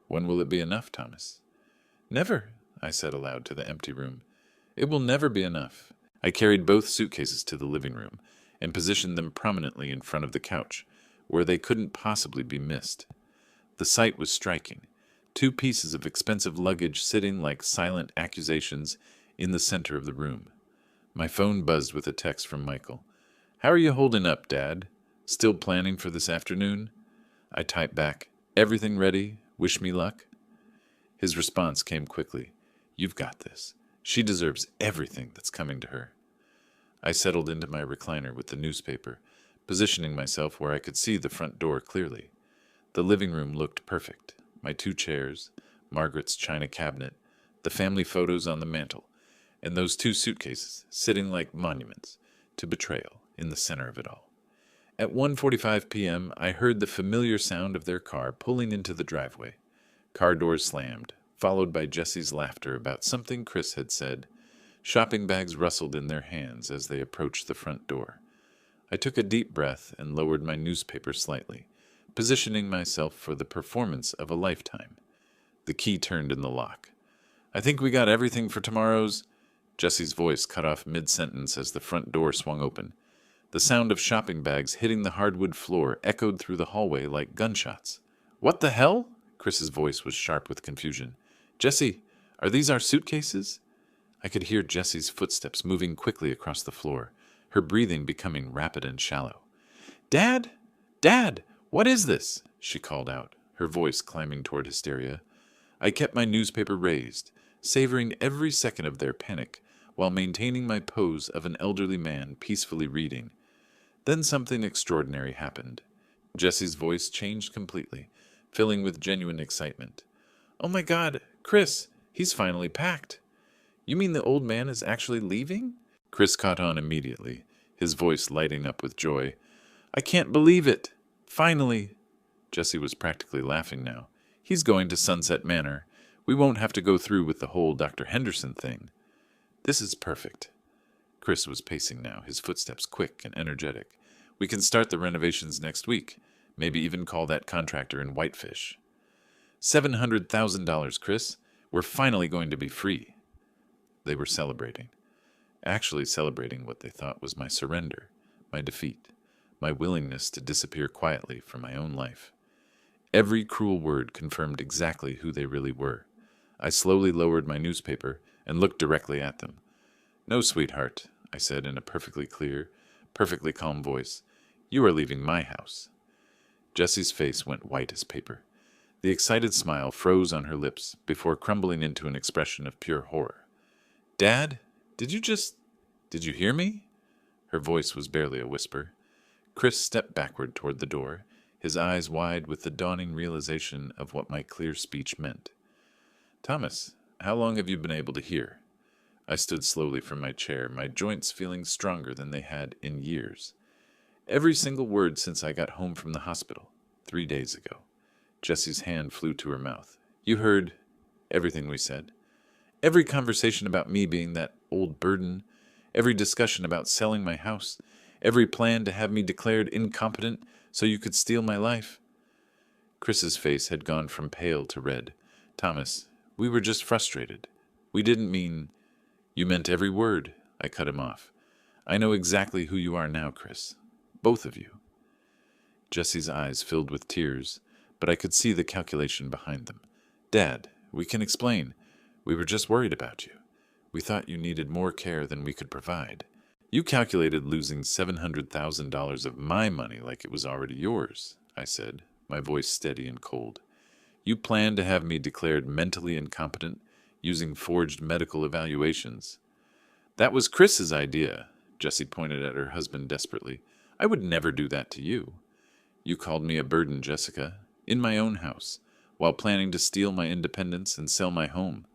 Speaker 1: When will it be enough, Thomas?" "Never," I said aloud to the empty room. "It will never be enough." I carried both suitcases to the living room and positioned them prominently in front of the couch, where they couldn't possibly be missed. The sight was striking. 2 pieces of expensive luggage sitting like silent accusations in the center of the room. My phone buzzed with a text from Michael. "How are you holding up, Dad? Still planning for this afternoon?" I typed back, "Everything ready? Wish me luck?" His response came quickly. "You've got this. She deserves everything that's coming to her." I settled into my recliner with the newspaper, positioning myself where I could see the front door clearly. The living room looked perfect. My 2 chairs, Margaret's china cabinet, the family photos on the mantel, and those 2 suitcases sitting like monuments to betrayal in the center of it all. At 1:45 p.m., I heard the familiar sound of their car pulling into the driveway. Car doors slammed, followed by Jessie's laughter about something Chris had said. Shopping bags rustled in their hands as they approached the front door. I took a deep breath and lowered my newspaper slightly, positioning myself for the performance of a lifetime. The key turned in the lock. "I think we got everything for tomorrow's—" Jesse's voice cut off mid-sentence as the front door swung open. The sound of shopping bags hitting the hardwood floor echoed through the hallway like gunshots. "What the hell?" Chris's voice was sharp with confusion. "Jesse, are these our suitcases?" I could hear Jessie's footsteps moving quickly across the floor, her breathing becoming rapid and shallow. "Dad? Dad, what is this?" she called out, her voice climbing toward hysteria. I kept my newspaper raised, savoring every second of their panic, while maintaining my pose of an elderly man peacefully reading. Then something extraordinary happened. Jesse's voice changed completely, filling with genuine excitement. "Oh my God, Chris, he's finally packed." "You mean the old man is actually leaving?" Chris caught on immediately, his voice lighting up with joy. "I can't believe it! Finally!" Jesse was practically laughing now. "He's going to Sunset Manor. We won't have to go through with the whole Dr. Henderson thing." "This is perfect." Chris was pacing now, his footsteps quick and energetic. "We can start the renovations next week. Maybe even call that contractor in Whitefish. $700,000, Chris. We're finally going to be free." They were celebrating. Actually celebrating what they thought was my surrender, my defeat, my willingness to disappear quietly from my own life. Every cruel word confirmed exactly who they really were. I slowly lowered my newspaper and looked directly at them. "No, sweetheart," I said in a perfectly clear, perfectly calm voice. "You are leaving my house." Jessie's face went white as paper. The excited smile froze on her lips before crumbling into an expression of pure horror. "Dad, did you hear me?" Her voice was barely a whisper. Chris stepped backward toward the door, his eyes wide with the dawning realization of what my clear speech meant. "Thomas, how long have you been able to hear?" I stood slowly from my chair, my joints feeling stronger than they had in years. "Every single word since I got home from the hospital, 3 days ago." Jessie's hand flew to her mouth. "You heard everything we said? Every conversation about me being that old burden, every discussion about selling my house, every plan to have me declared incompetent so you could steal my life?" Chris's face had gone from pale to red. "Thomas, we were just frustrated. We didn't mean—" "You meant every word," I cut him off. "I know exactly who you are now, Chris. Both of you." Jessie's eyes filled with tears, but I could see the calculation behind them. "Dad, we can explain. We were just worried about you. We thought you needed more care than we could provide. You calculated losing $700,000 of my money like it was already yours," I said, my voice steady and cold. "You planned to have me declared mentally incompetent, using forged medical evaluations." "That was Chris's idea," Jessie pointed at her husband desperately. "I would never do that to you. You called me a burden, Jessica, in my own house, while planning to steal my independence and sell my home."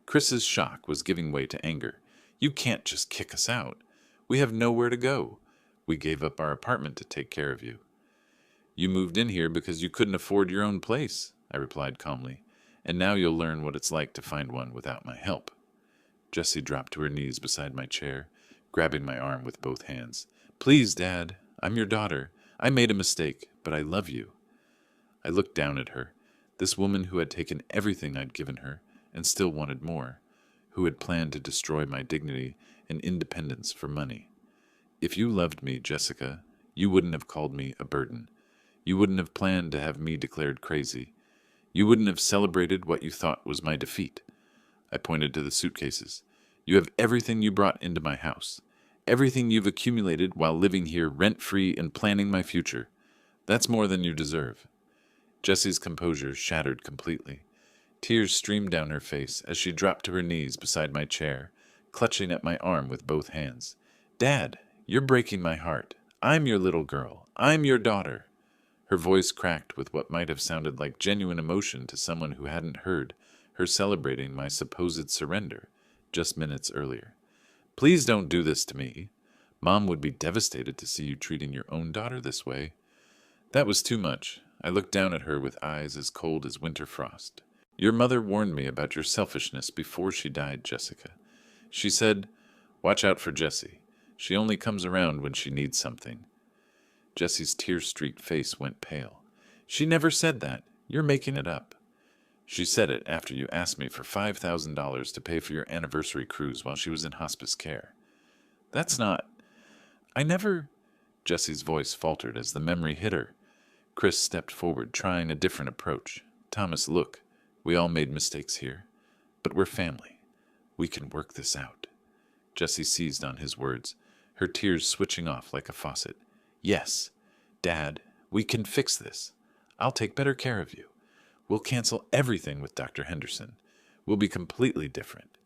Speaker 1: Chris's shock was giving way to anger. "You can't just kick us out. We have nowhere to go. We gave up our apartment to take care of you." "You moved in here because you couldn't afford your own place," I replied calmly, "and now you'll learn what it's like to find one without my help." Jessie dropped to her knees beside my chair, grabbing my arm with both hands. "Please, Dad, I'm your daughter. I made a mistake, but I love you." I looked down at her, this woman who had taken everything I'd given her and still wanted more, who had planned to destroy my dignity and independence for money. "If you loved me, Jessica, you wouldn't have called me a burden. You wouldn't have planned to have me declared crazy. You wouldn't have celebrated what you thought was my defeat." I pointed to the suitcases. "You have everything you brought into my house. Everything you've accumulated while living here rent-free and planning my future. That's more than you deserve." Jessie's composure shattered completely. Tears streamed down her face as she dropped to her knees beside my chair, clutching at my arm with both hands. "Dad, you're breaking my heart. I'm your little girl. I'm your daughter." Her voice cracked with what might have sounded like genuine emotion to someone who hadn't heard her celebrating my supposed surrender just minutes earlier. "Please don't do this to me. Mom would be devastated to see you treating your own daughter this way." That was too much. I looked down at her with eyes as cold as winter frost. "Your mother warned me about your selfishness before she died, Jessica. She said, 'Watch out for Jessie. She only comes around when she needs something. Jessie's tear-streaked face went pale. She never said that. You're making it up. She said it after you asked me for $5,000 to pay for your anniversary cruise while she was in hospice care. That's not... I never... Jessie's voice faltered as the memory hit her. Chris stepped forward, trying a different approach. Thomas, look. We all made mistakes here. But we're family. We can work this out. Jessie seized on his words, her tears switching off like a faucet. Yes, Dad, we can fix this. I'll take better care of you. We'll cancel everything with Dr. Henderson. We'll be completely different.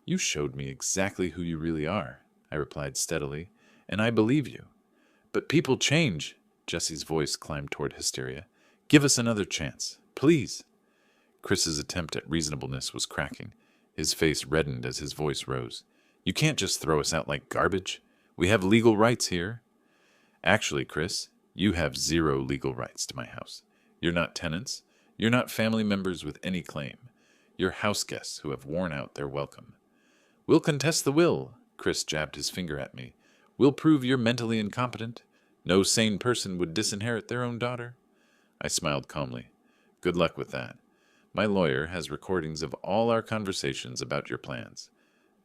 Speaker 1: You showed me exactly who you really are, I replied steadily, and I believe you. But people change. Jessie's voice climbed toward hysteria. Give us another chance, please. Chris's attempt at reasonableness was cracking. His face reddened as his voice rose. You can't just throw us out like garbage. We have legal rights here. Actually, Chris, you have 0 legal rights to my house. You're not tenants. You're not family members with any claim. You're house guests who have worn out their welcome. We'll contest the will. Chris jabbed his finger at me. We'll prove you're mentally incompetent. No sane person would disinherit their own daughter. I smiled calmly. Good luck with that. My lawyer has recordings of all our conversations about your plans.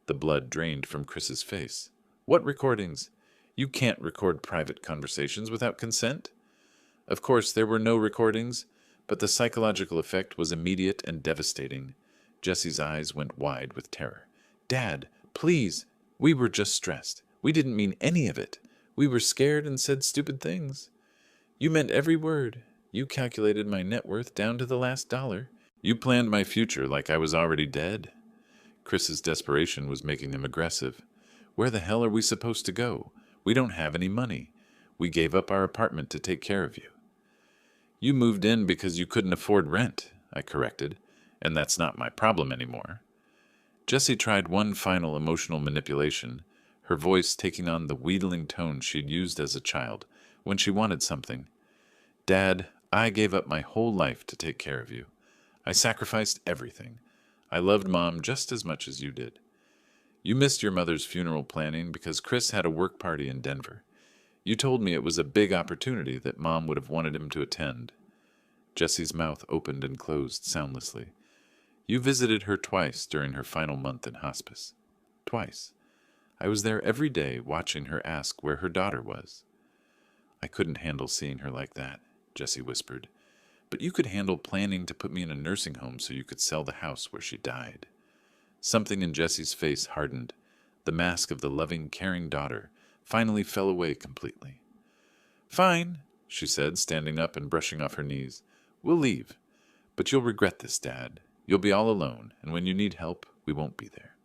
Speaker 1: The blood drained from Chris's face. What recordings? You can't record private conversations without consent. Of course, there were no recordings, but the psychological effect was immediate and devastating. Jessie's eyes went wide with terror. Dad, please. We were just stressed. We didn't mean any of it. We were scared and said stupid things. You meant every word. You calculated my net worth down to the last dollar. You planned my future like I was already dead. Chris's desperation was making him aggressive. Where the hell are we supposed to go? We don't have any money. We gave up our apartment to take care of you. You moved in because you couldn't afford rent, I corrected, and that's not my problem anymore. Jessie tried one final emotional manipulation, her voice taking on the wheedling tone she'd used as a child when she wanted something. Dad, I gave up my whole life to take care of you. I sacrificed everything. I loved Mom just as much as you did. You missed your mother's funeral planning because Chris had a work party in Denver. You told me it was a big opportunity that Mom would have wanted him to attend. Jessie's mouth opened and closed soundlessly. You visited her twice during her final month in hospice. Twice. I was there every day watching her ask where her daughter was. I couldn't handle seeing her like that, Jessie whispered. But you could handle planning to put me in a nursing home so you could sell the house where she died. Something in Jessie's face hardened. The mask of the loving, caring daughter finally fell away completely. Fine, she said, standing up and brushing off her knees. We'll leave. But you'll regret this, Dad. You'll be all alone, and when you need help, we won't be there.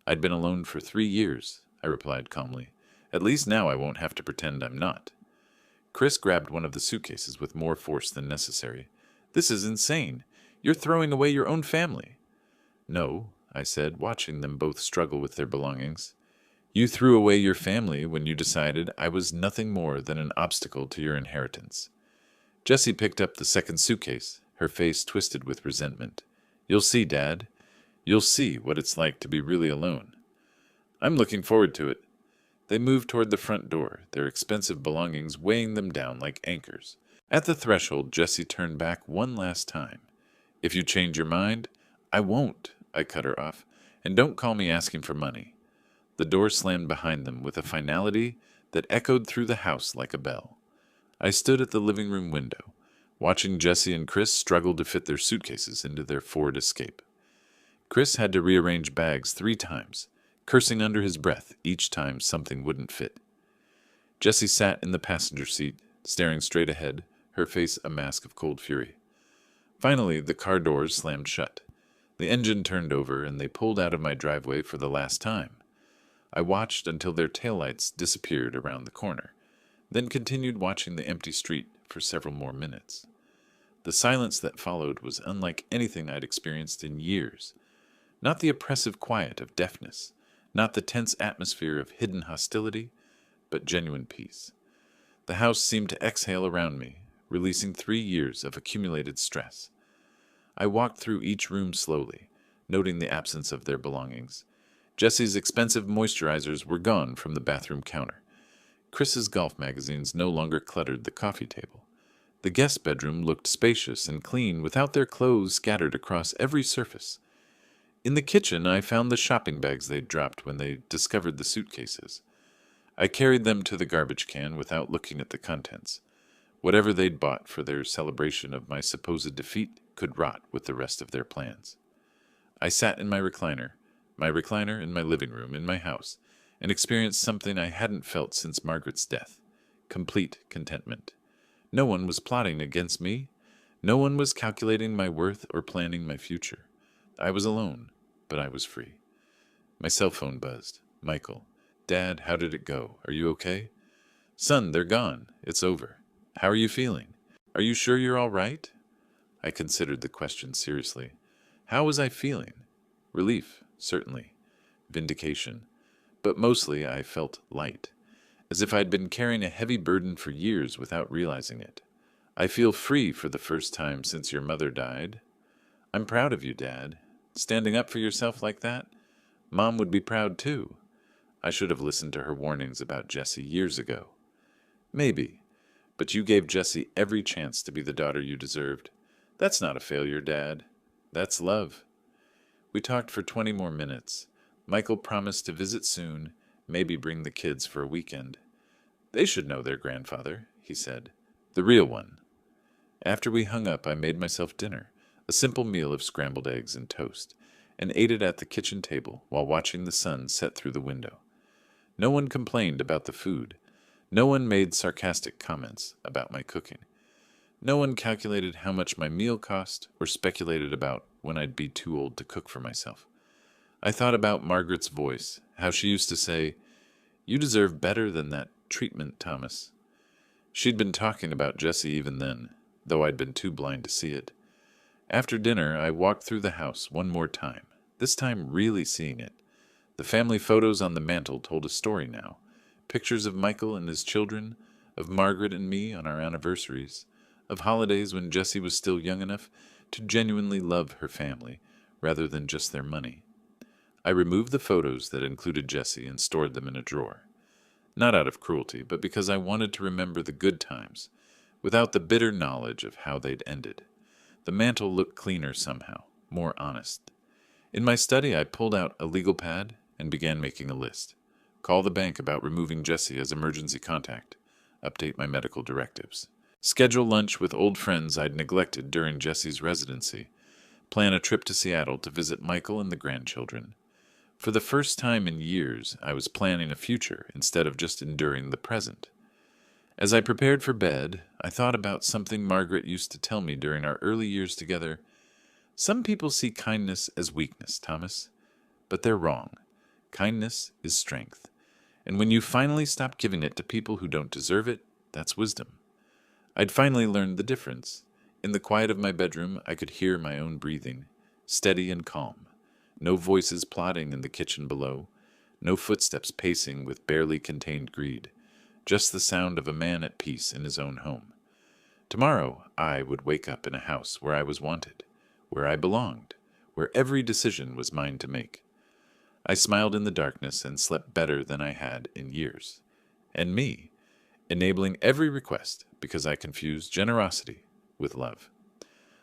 Speaker 1: I'd been alone for 3 years, I replied calmly. At least now I won't have to pretend I'm not. Chris grabbed one of the suitcases with more force than necessary. This is insane. You're throwing away your own family. No, I said, watching them both struggle with their belongings. You threw away your family when you decided I was nothing more than an obstacle to your inheritance. Jessie picked up the second suitcase, her face twisted with resentment. You'll see, Dad. You'll see what it's like to be really alone. I'm looking forward to it. They moved toward the front door, their expensive belongings weighing them down like anchors. At the threshold, Jessie turned back one last time. If you change your mind, I won't, I cut her off, and don't call me asking for money. The door slammed behind them with a finality that echoed through the house like a bell. I stood at the living room window, watching Jessie and Chris struggle to fit their suitcases into their Ford Escape. Chris had to rearrange bags 3 times, cursing under his breath each time something wouldn't fit. Jessie sat in the passenger seat, staring straight ahead, her face a mask of cold fury. Finally, the car doors slammed shut. The engine turned over, and they pulled out of my driveway for the last time. I watched until their taillights disappeared around the corner, then continued watching the empty street for several more minutes. The silence that followed was unlike anything I'd experienced in years. Not the oppressive quiet of deafness, not the tense atmosphere of hidden hostility, but genuine peace. The house seemed to exhale around me, releasing 3 years of accumulated stress. I walked through each room slowly, noting the absence of their belongings. Jesse's expensive moisturizers were gone from the bathroom counter. Chris's golf magazines no longer cluttered the coffee table. The guest bedroom looked spacious and clean without their clothes scattered across every surface. In the kitchen, I found the shopping bags they'd dropped when they discovered the suitcases. I carried them to the garbage can without looking at the contents. Whatever they'd bought for their celebration of my supposed defeat could rot with the rest of their plans. I sat in my recliner in my living room in my house, and experienced something I hadn't felt since Margaret's death: complete contentment. No one was plotting against me. No one was calculating my worth or planning my future. I was alone, but I was free. My cell phone buzzed. Michael. Dad, how did it go? Are you okay? Son, they're gone. It's over. How are you feeling? Are you sure you're all right? I considered the question seriously. How was I feeling? Relief, certainly. Vindication. But mostly I felt light, as if I'd been carrying a heavy burden for years without realizing it. I feel free for the first time since your mother died. I'm proud of you, Dad. Standing up for yourself like that? Mom would be proud too. I should have listened to her warnings about Jessie years ago. Maybe, but you gave Jessie every chance to be the daughter you deserved. That's not a failure, Dad. That's love. We talked for 20 more minutes. Michael promised to visit soon, maybe bring the kids for a weekend. They should know their grandfather, he said. The real one. After we hung up, I made myself dinner, a simple meal of scrambled eggs and toast, and ate it at the kitchen table while watching the sun set through the window. No one complained about the food. No one made sarcastic comments about my cooking. No one calculated how much my meal cost or speculated about when I'd be too old to cook for myself. I thought about Margaret's voice, how she used to say, "You deserve better than that treatment, Thomas." She'd been talking about Jessie even then, though I'd been too blind to see it. After dinner, I walked through the house one more time, this time really seeing it. The family photos on the mantel told a story now. Pictures of Michael and his children, of Margaret and me on our anniversaries, of holidays when Jessie was still young enough to genuinely love her family, rather than just their money. I removed the photos that included Jessie and stored them in a drawer. Not out of cruelty, but because I wanted to remember the good times, without the bitter knowledge of how they'd ended. The mantel looked cleaner somehow, more honest. In my study, I pulled out a legal pad and began making a list. Call the bank about removing Jessie as emergency contact. Update my medical directives. Schedule lunch with old friends I'd neglected during Jessie's residency. Plan a trip to Seattle to visit Michael and the grandchildren. For the first time in years, I was planning a future instead of just enduring the present. As I prepared for bed, I thought about something Margaret used to tell me during our early years together. Some people see kindness as weakness, Thomas, but they're wrong. Kindness is strength. And when you finally stop giving it to people who don't deserve it, that's wisdom. I'd finally learned the difference. In the quiet of my bedroom, I could hear my own breathing, steady and calm. No voices plotting in the kitchen below, no footsteps pacing with barely contained greed, just the sound of a man at peace in his own home. Tomorrow, I would wake up in a house where I was wanted, where I belonged, where every decision was mine to make. I smiled in the darkness and slept better than I had in years. And me, enabling every request because I confused generosity with love.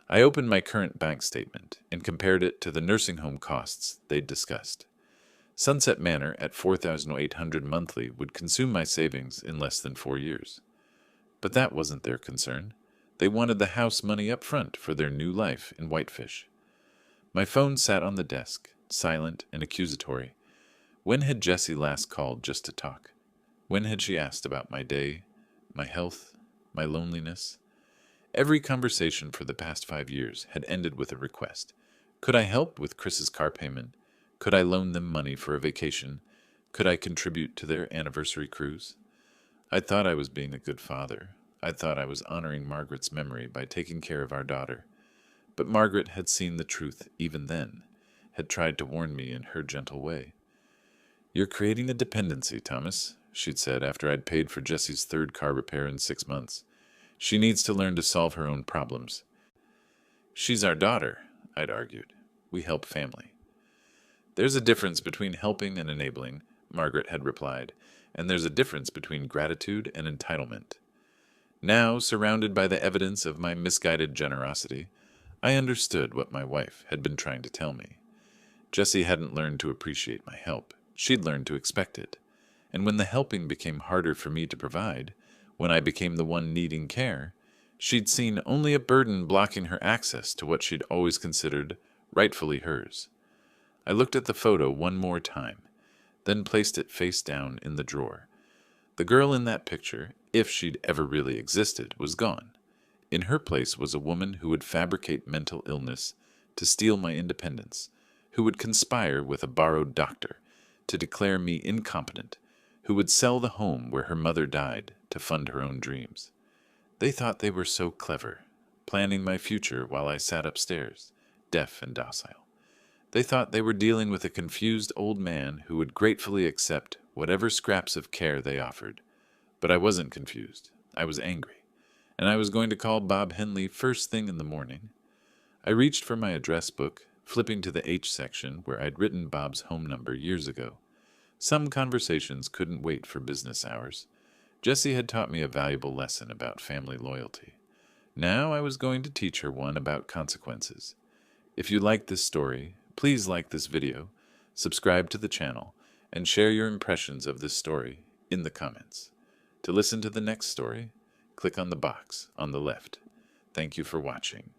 Speaker 1: I opened my current bank statement and compared it to the nursing home costs they'd discussed. Sunset Manor at $4,800 monthly would consume my savings in less than 4 years. But that wasn't their concern. They wanted the house money up front for their new life in Whitefish. My phone sat on the desk, silent and accusatory. When had Jessie last called just to talk? When had she asked about my day, my health, my loneliness? Every conversation for the past 5 years had ended with a request. Could I help with Chris's car payment? Could I loan them money for a vacation? Could I contribute to their anniversary cruise? I thought I was being a good father. I thought I was honoring Margaret's memory by taking care of our daughter. But Margaret had seen the truth even then, had tried to warn me in her gentle way. "You're creating a dependency, Thomas," she'd said after I'd paid for Jessie's 3rd car repair in 6 months. "She needs to learn to solve her own problems." "She's our daughter," I'd argued. "We help family." There's a difference between helping and enabling, Margaret had replied, and there's a difference between gratitude and entitlement. Now, surrounded by the evidence of my misguided generosity, I understood what my wife had been trying to tell me. Jessie hadn't learned to appreciate my help. She'd learned to expect it. And when the helping became harder for me to provide, when I became the one needing care, she'd seen only a burden blocking her access to what she'd always considered rightfully hers. I looked at the photo one more time, then placed it face down in the drawer. The girl in that picture, if she'd ever really existed, was gone. In her place was a woman who would fabricate mental illness to steal my independence, who would conspire with a borrowed doctor to declare me incompetent, who would sell the home where her mother died to fund her own dreams. They thought they were so clever, planning my future while I sat upstairs, deaf and docile. They thought they were dealing with a confused old man who would gratefully accept whatever scraps of care they offered. But I wasn't confused. I was angry, and I was going to call Bob Henley first thing in the morning. I reached for my address book, flipping to the H section where I'd written Bob's home number years ago. Some conversations couldn't wait for business hours. Jessie had taught me a valuable lesson about family loyalty. Now I was going to teach her one about consequences. If you liked this story, please like this video, subscribe to the channel, and share your impressions of this story in the comments. To listen to the next story, click on the box on the left. Thank you for watching.